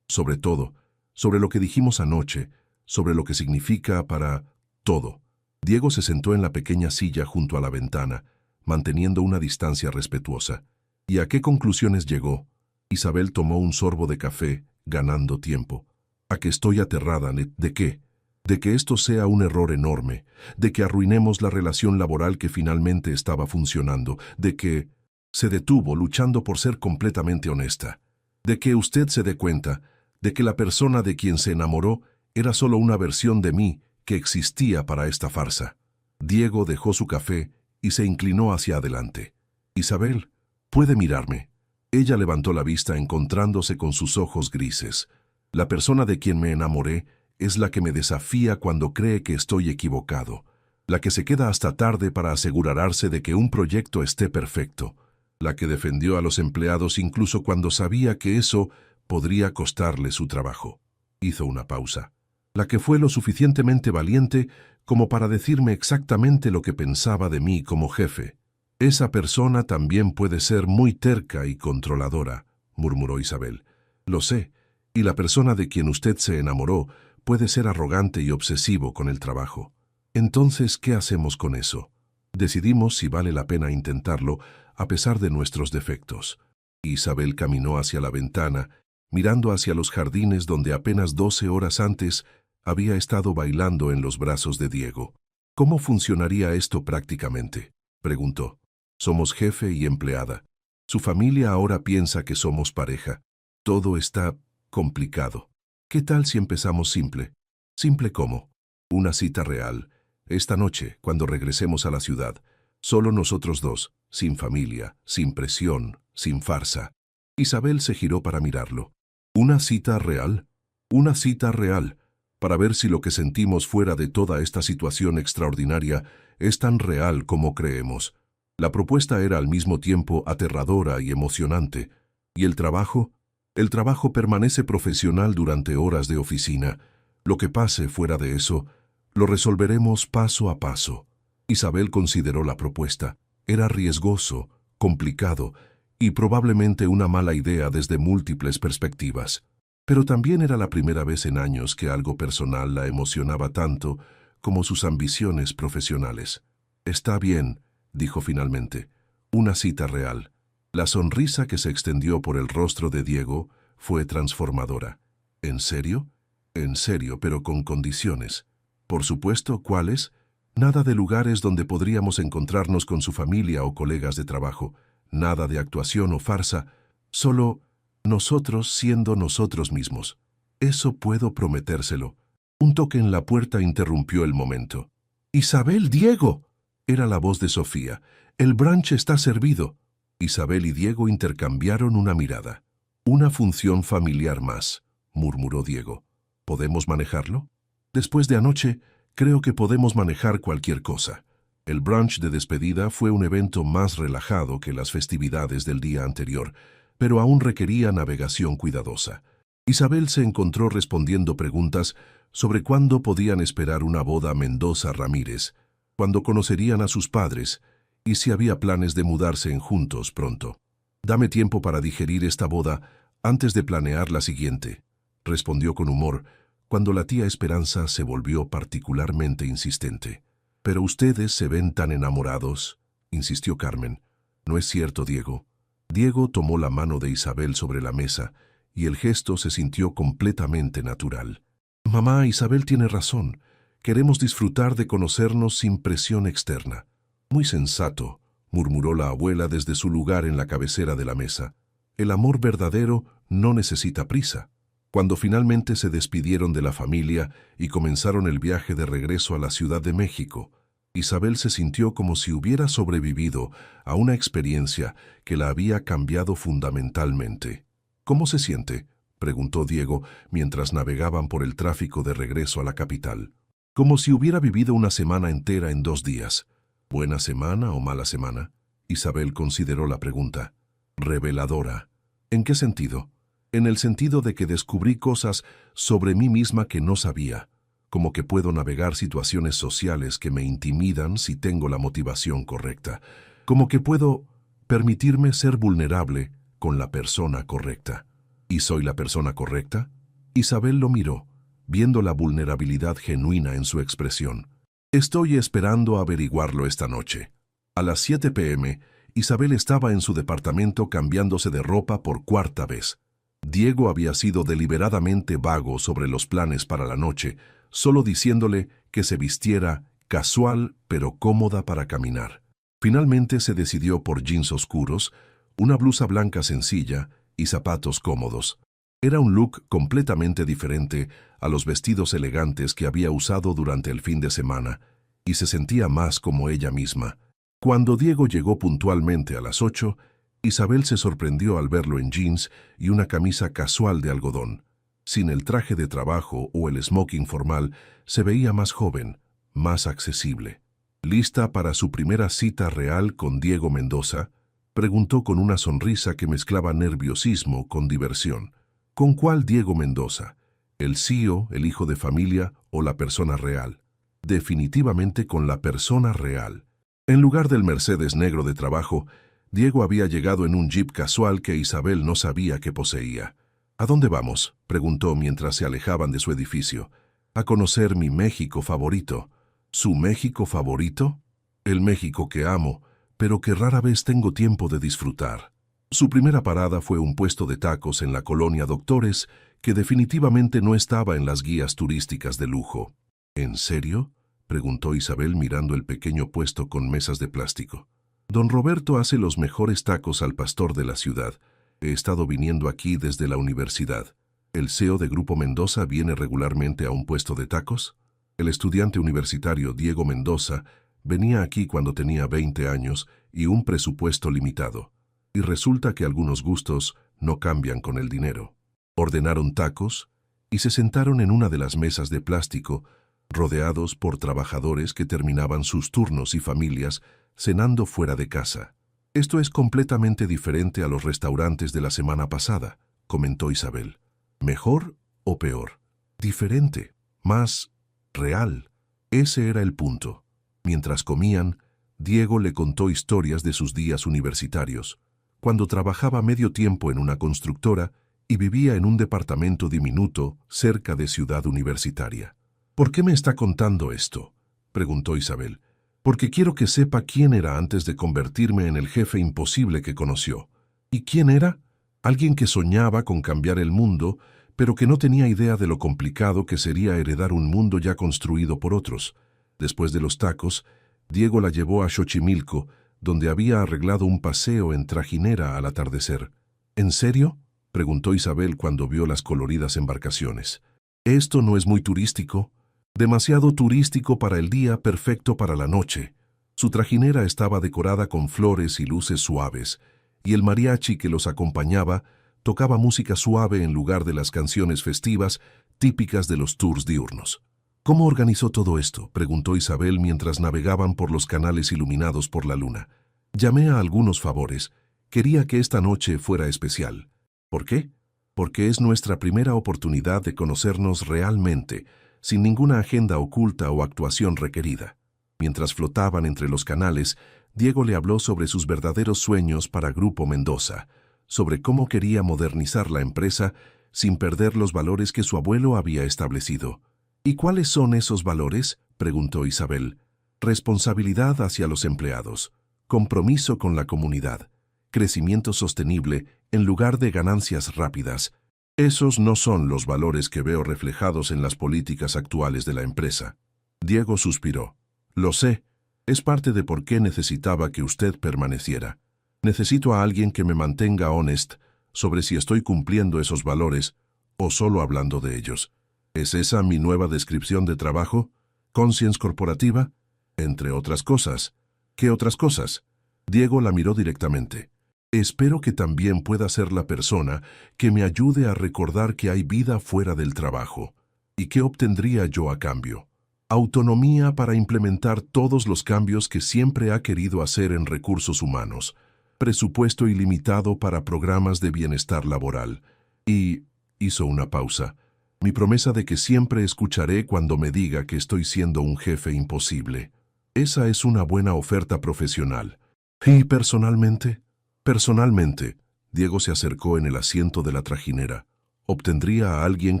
«Sobre todo. Sobre lo que dijimos anoche. sobre lo que significa para todo. Diego se sentó en la pequeña silla junto a la ventana, manteniendo una distancia respetuosa. ¿Y a qué conclusiones llegó? Isabel tomó un sorbo de café, ganando tiempo. ¿A que estoy aterrada? ¿De qué? De que esto sea un error enorme, de que arruinemos la relación laboral que finalmente estaba funcionando, de que... Se detuvo luchando por ser completamente honesta. De que usted se dé cuenta de que la persona de quien se enamoró era solo una versión de mí que existía para esta farsa. Diego dejó su café y se inclinó hacia adelante. Isabel, puede mirarme. Ella levantó la vista encontrándose con sus ojos grises. La persona de quien me enamoré es la que me desafía cuando cree que estoy equivocado, la que se queda hasta tarde para asegurarse de que un proyecto esté perfecto, la que defendió a los empleados incluso cuando sabía que eso podría costarle su trabajo. Hizo una pausa. La que fue lo suficientemente valiente como para decirme exactamente lo que pensaba de mí como jefe. Esa persona también puede ser muy terca y controladora, murmuró Isabel. Lo sé, y la persona de quien usted se enamoró puede ser arrogante y obsesivo con el trabajo. Entonces, ¿qué hacemos con eso? Decidimos si vale la pena intentarlo a pesar de nuestros defectos. Isabel caminó hacia la ventana, mirando hacia los jardines donde apenas 12 horas antes había estado bailando en los brazos de Diego. ¿Cómo funcionaría esto prácticamente?, preguntó. Somos jefe y empleada. Su familia ahora piensa que somos pareja. Todo está complicado. ¿Qué tal si empezamos simple? ¿Simple cómo? Una cita real. Esta noche, cuando regresemos a la ciudad. Solo nosotros dos, sin familia, sin presión, sin farsa. Isabel se giró para mirarlo. ¿Una cita real? Una cita real, para ver si lo que sentimos fuera de toda esta situación extraordinaria es tan real como creemos. La propuesta era al mismo tiempo aterradora y emocionante. ¿Y el trabajo? El trabajo permanece profesional durante horas de oficina. Lo que pase fuera de eso, lo resolveremos paso a paso. Isabel consideró la propuesta. Era riesgoso, complicado y probablemente una mala idea desde múltiples perspectivas. Pero también era la primera vez en años que algo personal la emocionaba tanto como sus ambiciones profesionales. Está bien, dijo finalmente. Una cita real. La sonrisa que se extendió por el rostro de Diego fue transformadora. ¿En serio? En serio, pero con condiciones. Por supuesto, ¿cuáles? Nada de lugares donde podríamos encontrarnos con su familia o colegas de trabajo. Nada de actuación o farsa. Solo nosotros siendo nosotros mismos. Eso puedo prometérselo. Un toque en la puerta interrumpió el momento. «¡Isabel, Diego!», era la voz de Sofía. «El brunch está servido». Isabel y Diego intercambiaron una mirada. «Una función familiar más», murmuró Diego. «¿Podemos manejarlo? Después de anoche, creo que podemos manejar cualquier cosa». El brunch de despedida fue un evento más relajado que las festividades del día anterior, pero aún requería navegación cuidadosa. Isabel se encontró respondiendo preguntas sobre cuándo podían esperar una boda Mendoza Ramírez, cuándo conocerían a sus padres y si había planes de mudarse en juntos pronto. «Dame tiempo para digerir esta boda antes de planear la siguiente», respondió con humor, cuando la tía Esperanza se volvió particularmente insistente. «Pero ustedes se ven tan enamorados», insistió Carmen. «No es cierto, Diego». Diego tomó la mano de Isabel sobre la mesa y el gesto se sintió completamente natural. «Mamá, Isabel tiene razón. Queremos disfrutar de conocernos sin presión externa». «Muy sensato», murmuró la abuela desde su lugar en la cabecera de la mesa. «El amor verdadero no necesita prisa». Cuando finalmente se despidieron de la familia y comenzaron el viaje de regreso a la Ciudad de México, Isabel se sintió como si hubiera sobrevivido a una experiencia que la había cambiado fundamentalmente. «¿Cómo se siente?», preguntó Diego mientras navegaban por el tráfico de regreso a la capital. «Como si hubiera vivido una semana entera en 2 días». «¿Buena semana o mala semana?», Isabel consideró la pregunta. «Reveladora». «¿En qué sentido?». «En el sentido de que descubrí cosas sobre mí misma que no sabía, como que puedo navegar situaciones sociales que me intimidan si tengo la motivación correcta, como que puedo permitirme ser vulnerable con la persona correcta». «¿Y soy la persona correcta?». Isabel lo miró. viendo la vulnerabilidad genuina en su expresión. Estoy esperando averiguarlo esta noche. A las 7 p.m., Isabel estaba en su departamento cambiándose de ropa por cuarta vez. Diego había sido deliberadamente vago sobre los planes para la noche, solo diciéndole que se vistiera casual pero cómoda para caminar. Finalmente se decidió por jeans oscuros, una blusa blanca sencilla y zapatos cómodos. Era un look completamente diferente a los vestidos elegantes que había usado durante el fin de semana, y se sentía más como ella misma. Cuando Diego llegó puntualmente a las 8, Isabel se sorprendió al verlo en jeans y una camisa casual de algodón. Sin el traje de trabajo o el smoking formal, se veía más joven, más accesible. ¿Lista para su primera cita real con Diego Mendoza?, preguntó con una sonrisa que mezclaba nerviosismo con diversión. ¿Con cuál Diego Mendoza? ¿El CEO, el hijo de familia o la persona real? Definitivamente con la persona real. En lugar del Mercedes negro de trabajo, Diego había llegado en un jeep casual que Isabel no sabía que poseía. ¿A dónde vamos?, preguntó mientras se alejaban de su edificio. A conocer mi México favorito. ¿Su México favorito? El México que amo, pero que rara vez tengo tiempo de disfrutar. Su primera parada fue un puesto de tacos en la colonia Doctores, que definitivamente no estaba en las guías turísticas de lujo. ¿En serio?, preguntó Isabel mirando el pequeño puesto con mesas de plástico. Don Roberto hace los mejores tacos al pastor de la ciudad. He estado viniendo aquí desde la universidad. ¿El CEO de Grupo Mendoza viene regularmente a un puesto de tacos? El estudiante universitario Diego Mendoza venía aquí cuando tenía 20 años y un presupuesto limitado. Y resulta que algunos gustos no cambian con el dinero. Ordenaron tacos y se sentaron en una de las mesas de plástico, rodeados por trabajadores que terminaban sus turnos y familias cenando fuera de casa. Esto es completamente diferente a los restaurantes de la semana pasada, comentó Isabel. ¿Mejor o peor? Diferente, más real. Ese era el punto. Mientras comían, Diego le contó historias de sus días universitarios, cuando trabajaba medio tiempo en una constructora y vivía en un departamento diminuto cerca de Ciudad Universitaria. ¿Por qué me está contando esto?, preguntó Isabel. Porque quiero que sepa quién era antes de convertirme en el jefe imposible que conoció. ¿Y quién era? Alguien que soñaba con cambiar el mundo, pero que no tenía idea de lo complicado que sería heredar un mundo ya construido por otros. Después de los tacos, Diego la llevó a Xochimilco, donde había arreglado un paseo en trajinera al atardecer. ¿En serio?, preguntó Isabel cuando vio las coloridas embarcaciones. ¿Esto no es muy turístico? Demasiado turístico para el día, perfecto para la noche. Su trajinera estaba decorada con flores y luces suaves, y el mariachi que los acompañaba tocaba música suave en lugar de las canciones festivas típicas de los tours diurnos. ¿Cómo organizó todo esto?, preguntó Isabel mientras navegaban por los canales iluminados por la luna. Llamé a algunos favores. Quería que esta noche fuera especial. ¿Por qué? Porque es nuestra primera oportunidad de conocernos realmente, sin ninguna agenda oculta o actuación requerida. Mientras flotaban entre los canales, Diego le habló sobre sus verdaderos sueños para Grupo Mendoza, sobre cómo quería modernizar la empresa sin perder los valores que su abuelo había establecido. ¿Y cuáles son esos valores?, preguntó Isabel. Responsabilidad hacia los empleados, compromiso con la comunidad, crecimiento sostenible en lugar de ganancias rápidas. Esos no son los valores que veo reflejados en las políticas actuales de la empresa. Diego suspiró. Lo sé, es parte de por qué necesitaba que usted permaneciera. Necesito a alguien que me mantenga honest sobre si estoy cumpliendo esos valores o solo hablando de ellos. ¿Es esa mi nueva descripción de trabajo? ¿Conscience corporativa? Entre otras cosas. ¿Qué otras cosas? Diego la miró directamente. Espero que también pueda ser la persona que me ayude a recordar que hay vida fuera del trabajo. ¿Y qué obtendría yo a cambio? Autonomía para implementar todos los cambios que siempre ha querido hacer en recursos humanos. Presupuesto ilimitado para programas de bienestar laboral. Y hizo una pausa. Mi promesa de que siempre escucharé cuando me diga que estoy siendo un jefe imposible. Esa es una buena oferta profesional. ¿Y personalmente? Personalmente, Diego se acercó en el asiento de la trajinera. Obtendría a alguien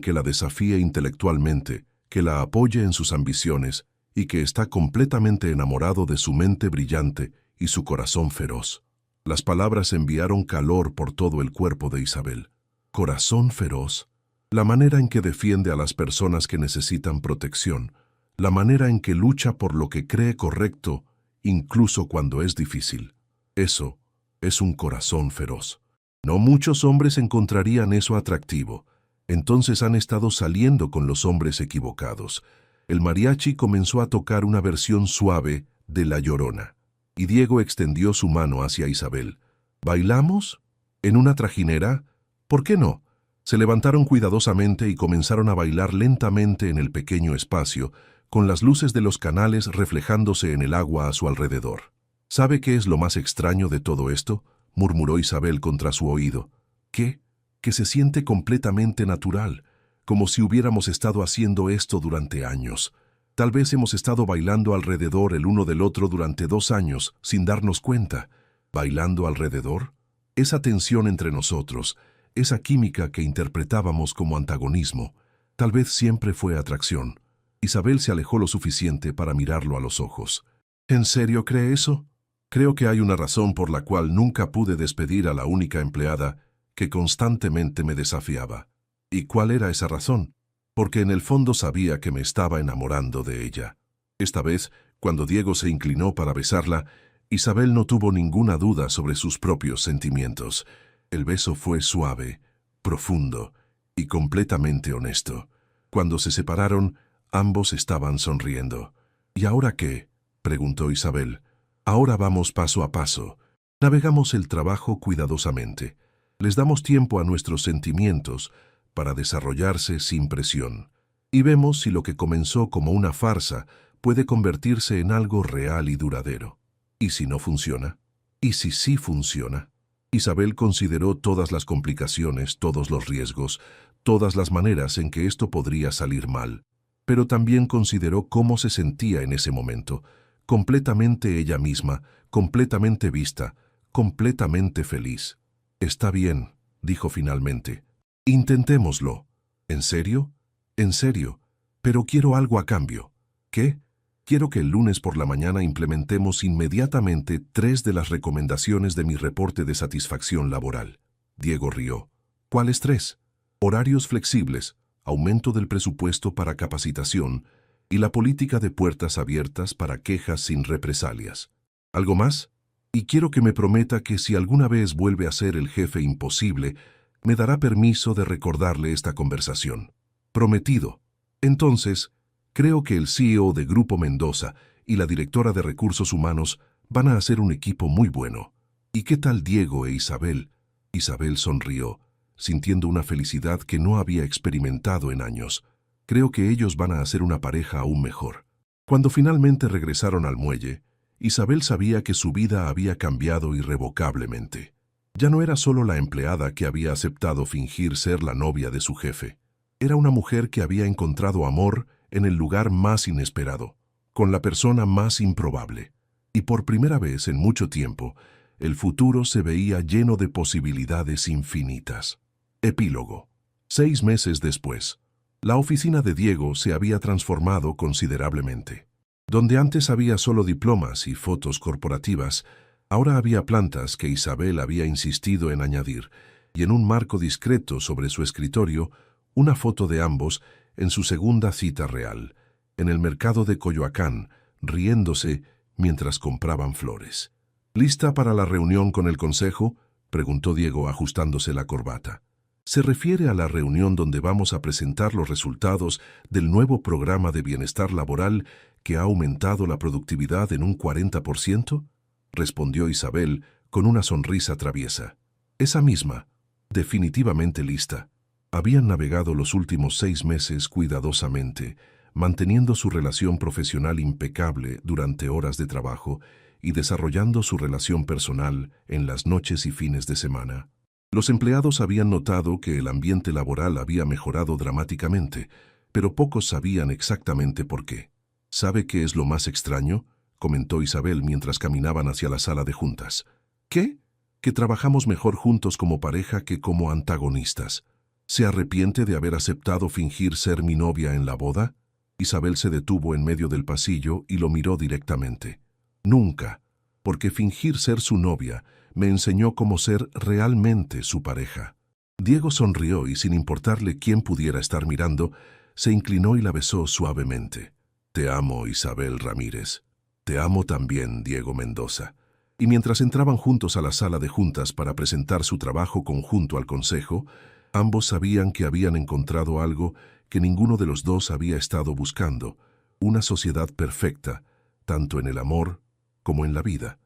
que la desafíe intelectualmente, que la apoye en sus ambiciones y que está completamente enamorado de su mente brillante y su corazón feroz. Las palabras enviaron calor por todo el cuerpo de Isabel. Corazón feroz. La manera en que defiende a las personas que necesitan protección, la manera en que lucha por lo que cree correcto, incluso cuando es difícil. Eso es un corazón feroz. No muchos hombres encontrarían eso atractivo. Entonces han estado saliendo con los hombres equivocados. El mariachi comenzó a tocar una versión suave de La Llorona, y Diego extendió su mano hacia Isabel. ¿Bailamos? ¿En una trajinera? ¿Por qué no? Se levantaron cuidadosamente y comenzaron a bailar lentamente en el pequeño espacio, con las luces de los canales reflejándose en el agua a su alrededor. ¿Sabe qué es lo más extraño de todo esto?, murmuró Isabel contra su oído. ¿Qué? Que se siente completamente natural, como si hubiéramos estado haciendo esto durante años. Tal vez hemos estado bailando alrededor el uno del otro durante 2 años, sin darnos cuenta. ¿Bailando alrededor? Esa tensión entre nosotros, esa química que interpretábamos como antagonismo, tal vez siempre fue atracción. Isabel se alejó lo suficiente para mirarlo a los ojos. ¿En serio cree eso? Creo que hay una razón por la cual nunca pude despedir a la única empleada que constantemente me desafiaba. ¿Y cuál era esa razón? Porque en el fondo sabía que me estaba enamorando de ella. Esta vez, cuando Diego se inclinó para besarla, Isabel no tuvo ninguna duda sobre sus propios sentimientos. El beso fue suave, profundo y completamente honesto. Cuando se separaron, ambos estaban sonriendo. ¿Y ahora qué?, preguntó Isabel. Ahora vamos paso a paso. Navegamos el trabajo cuidadosamente. Les damos tiempo a nuestros sentimientos para desarrollarse sin presión. Y vemos si lo que comenzó como una farsa puede convertirse en algo real y duradero. ¿Y si no funciona? ¿Y si sí funciona? Isabel consideró todas las complicaciones, todos los riesgos, todas las maneras en que esto podría salir mal. Pero también consideró cómo se sentía en ese momento, completamente ella misma, completamente vista, completamente feliz. «Está bien», dijo finalmente. «Intentémoslo». «¿En serio? En serio. Pero quiero algo a cambio». «¿Qué?» «Quiero que el lunes por la mañana implementemos inmediatamente 3 de las recomendaciones de mi reporte de satisfacción laboral». Diego rió. «¿Cuáles 3?» «Horarios flexibles, aumento del presupuesto para capacitación y la política de puertas abiertas para quejas sin represalias». ¿Algo más? Y quiero que me prometa que si alguna vez vuelve a ser el jefe imposible, me dará permiso de recordarle esta conversación. Prometido. Entonces, creo que el CEO de Grupo Mendoza y la directora de Recursos Humanos van a hacer un equipo muy bueno. ¿Y qué tal Diego e Isabel? Isabel sonrió, sintiendo una felicidad que no había experimentado en años. Creo que ellos van a hacer una pareja aún mejor. Cuando finalmente regresaron al muelle, Isabel sabía que su vida había cambiado irrevocablemente. Ya no era solo la empleada que había aceptado fingir ser la novia de su jefe. Era una mujer que había encontrado amor en el lugar más inesperado, con la persona más improbable. Y por primera vez en mucho tiempo, el futuro se veía lleno de posibilidades infinitas. Epílogo. 6 meses después, la oficina de Diego se había transformado considerablemente. Donde antes había solo diplomas y fotos corporativas, ahora había plantas que Isabel había insistido en añadir, y en un marco discreto sobre su escritorio, una foto de ambos en su segunda cita real, en el mercado de Coyoacán, riéndose mientras compraban flores. ¿Lista para la reunión con el consejo?, preguntó Diego ajustándose la corbata. ¿Se refiere a la reunión donde vamos a presentar los resultados del nuevo programa de bienestar laboral que ha aumentado la productividad en un 40%? Respondió Isabel con una sonrisa traviesa. Esa misma, definitivamente lista. Habían navegado los últimos 6 meses cuidadosamente, manteniendo su relación profesional impecable durante horas de trabajo y desarrollando su relación personal en las noches y fines de semana. Los empleados habían notado que el ambiente laboral había mejorado dramáticamente, pero pocos sabían exactamente por qué. ¿Sabe qué es lo más extraño?, comentó Isabel mientras caminaban hacia la sala de juntas. ¿Qué? Que trabajamos mejor juntos como pareja que como antagonistas. ¿Se arrepiente de haber aceptado fingir ser mi novia en la boda? Isabel se detuvo en medio del pasillo y lo miró directamente. Nunca, porque fingir ser su novia me enseñó cómo ser realmente su pareja. Diego sonrió y, sin importarle quién pudiera estar mirando, se inclinó y la besó suavemente. Te amo, Isabel Ramírez. Te amo también, Diego Mendoza. Y mientras entraban juntos a la sala de juntas para presentar su trabajo conjunto al consejo, ambos sabían que habían encontrado algo que ninguno de los dos había estado buscando, una sociedad perfecta, tanto en el amor como en la vida.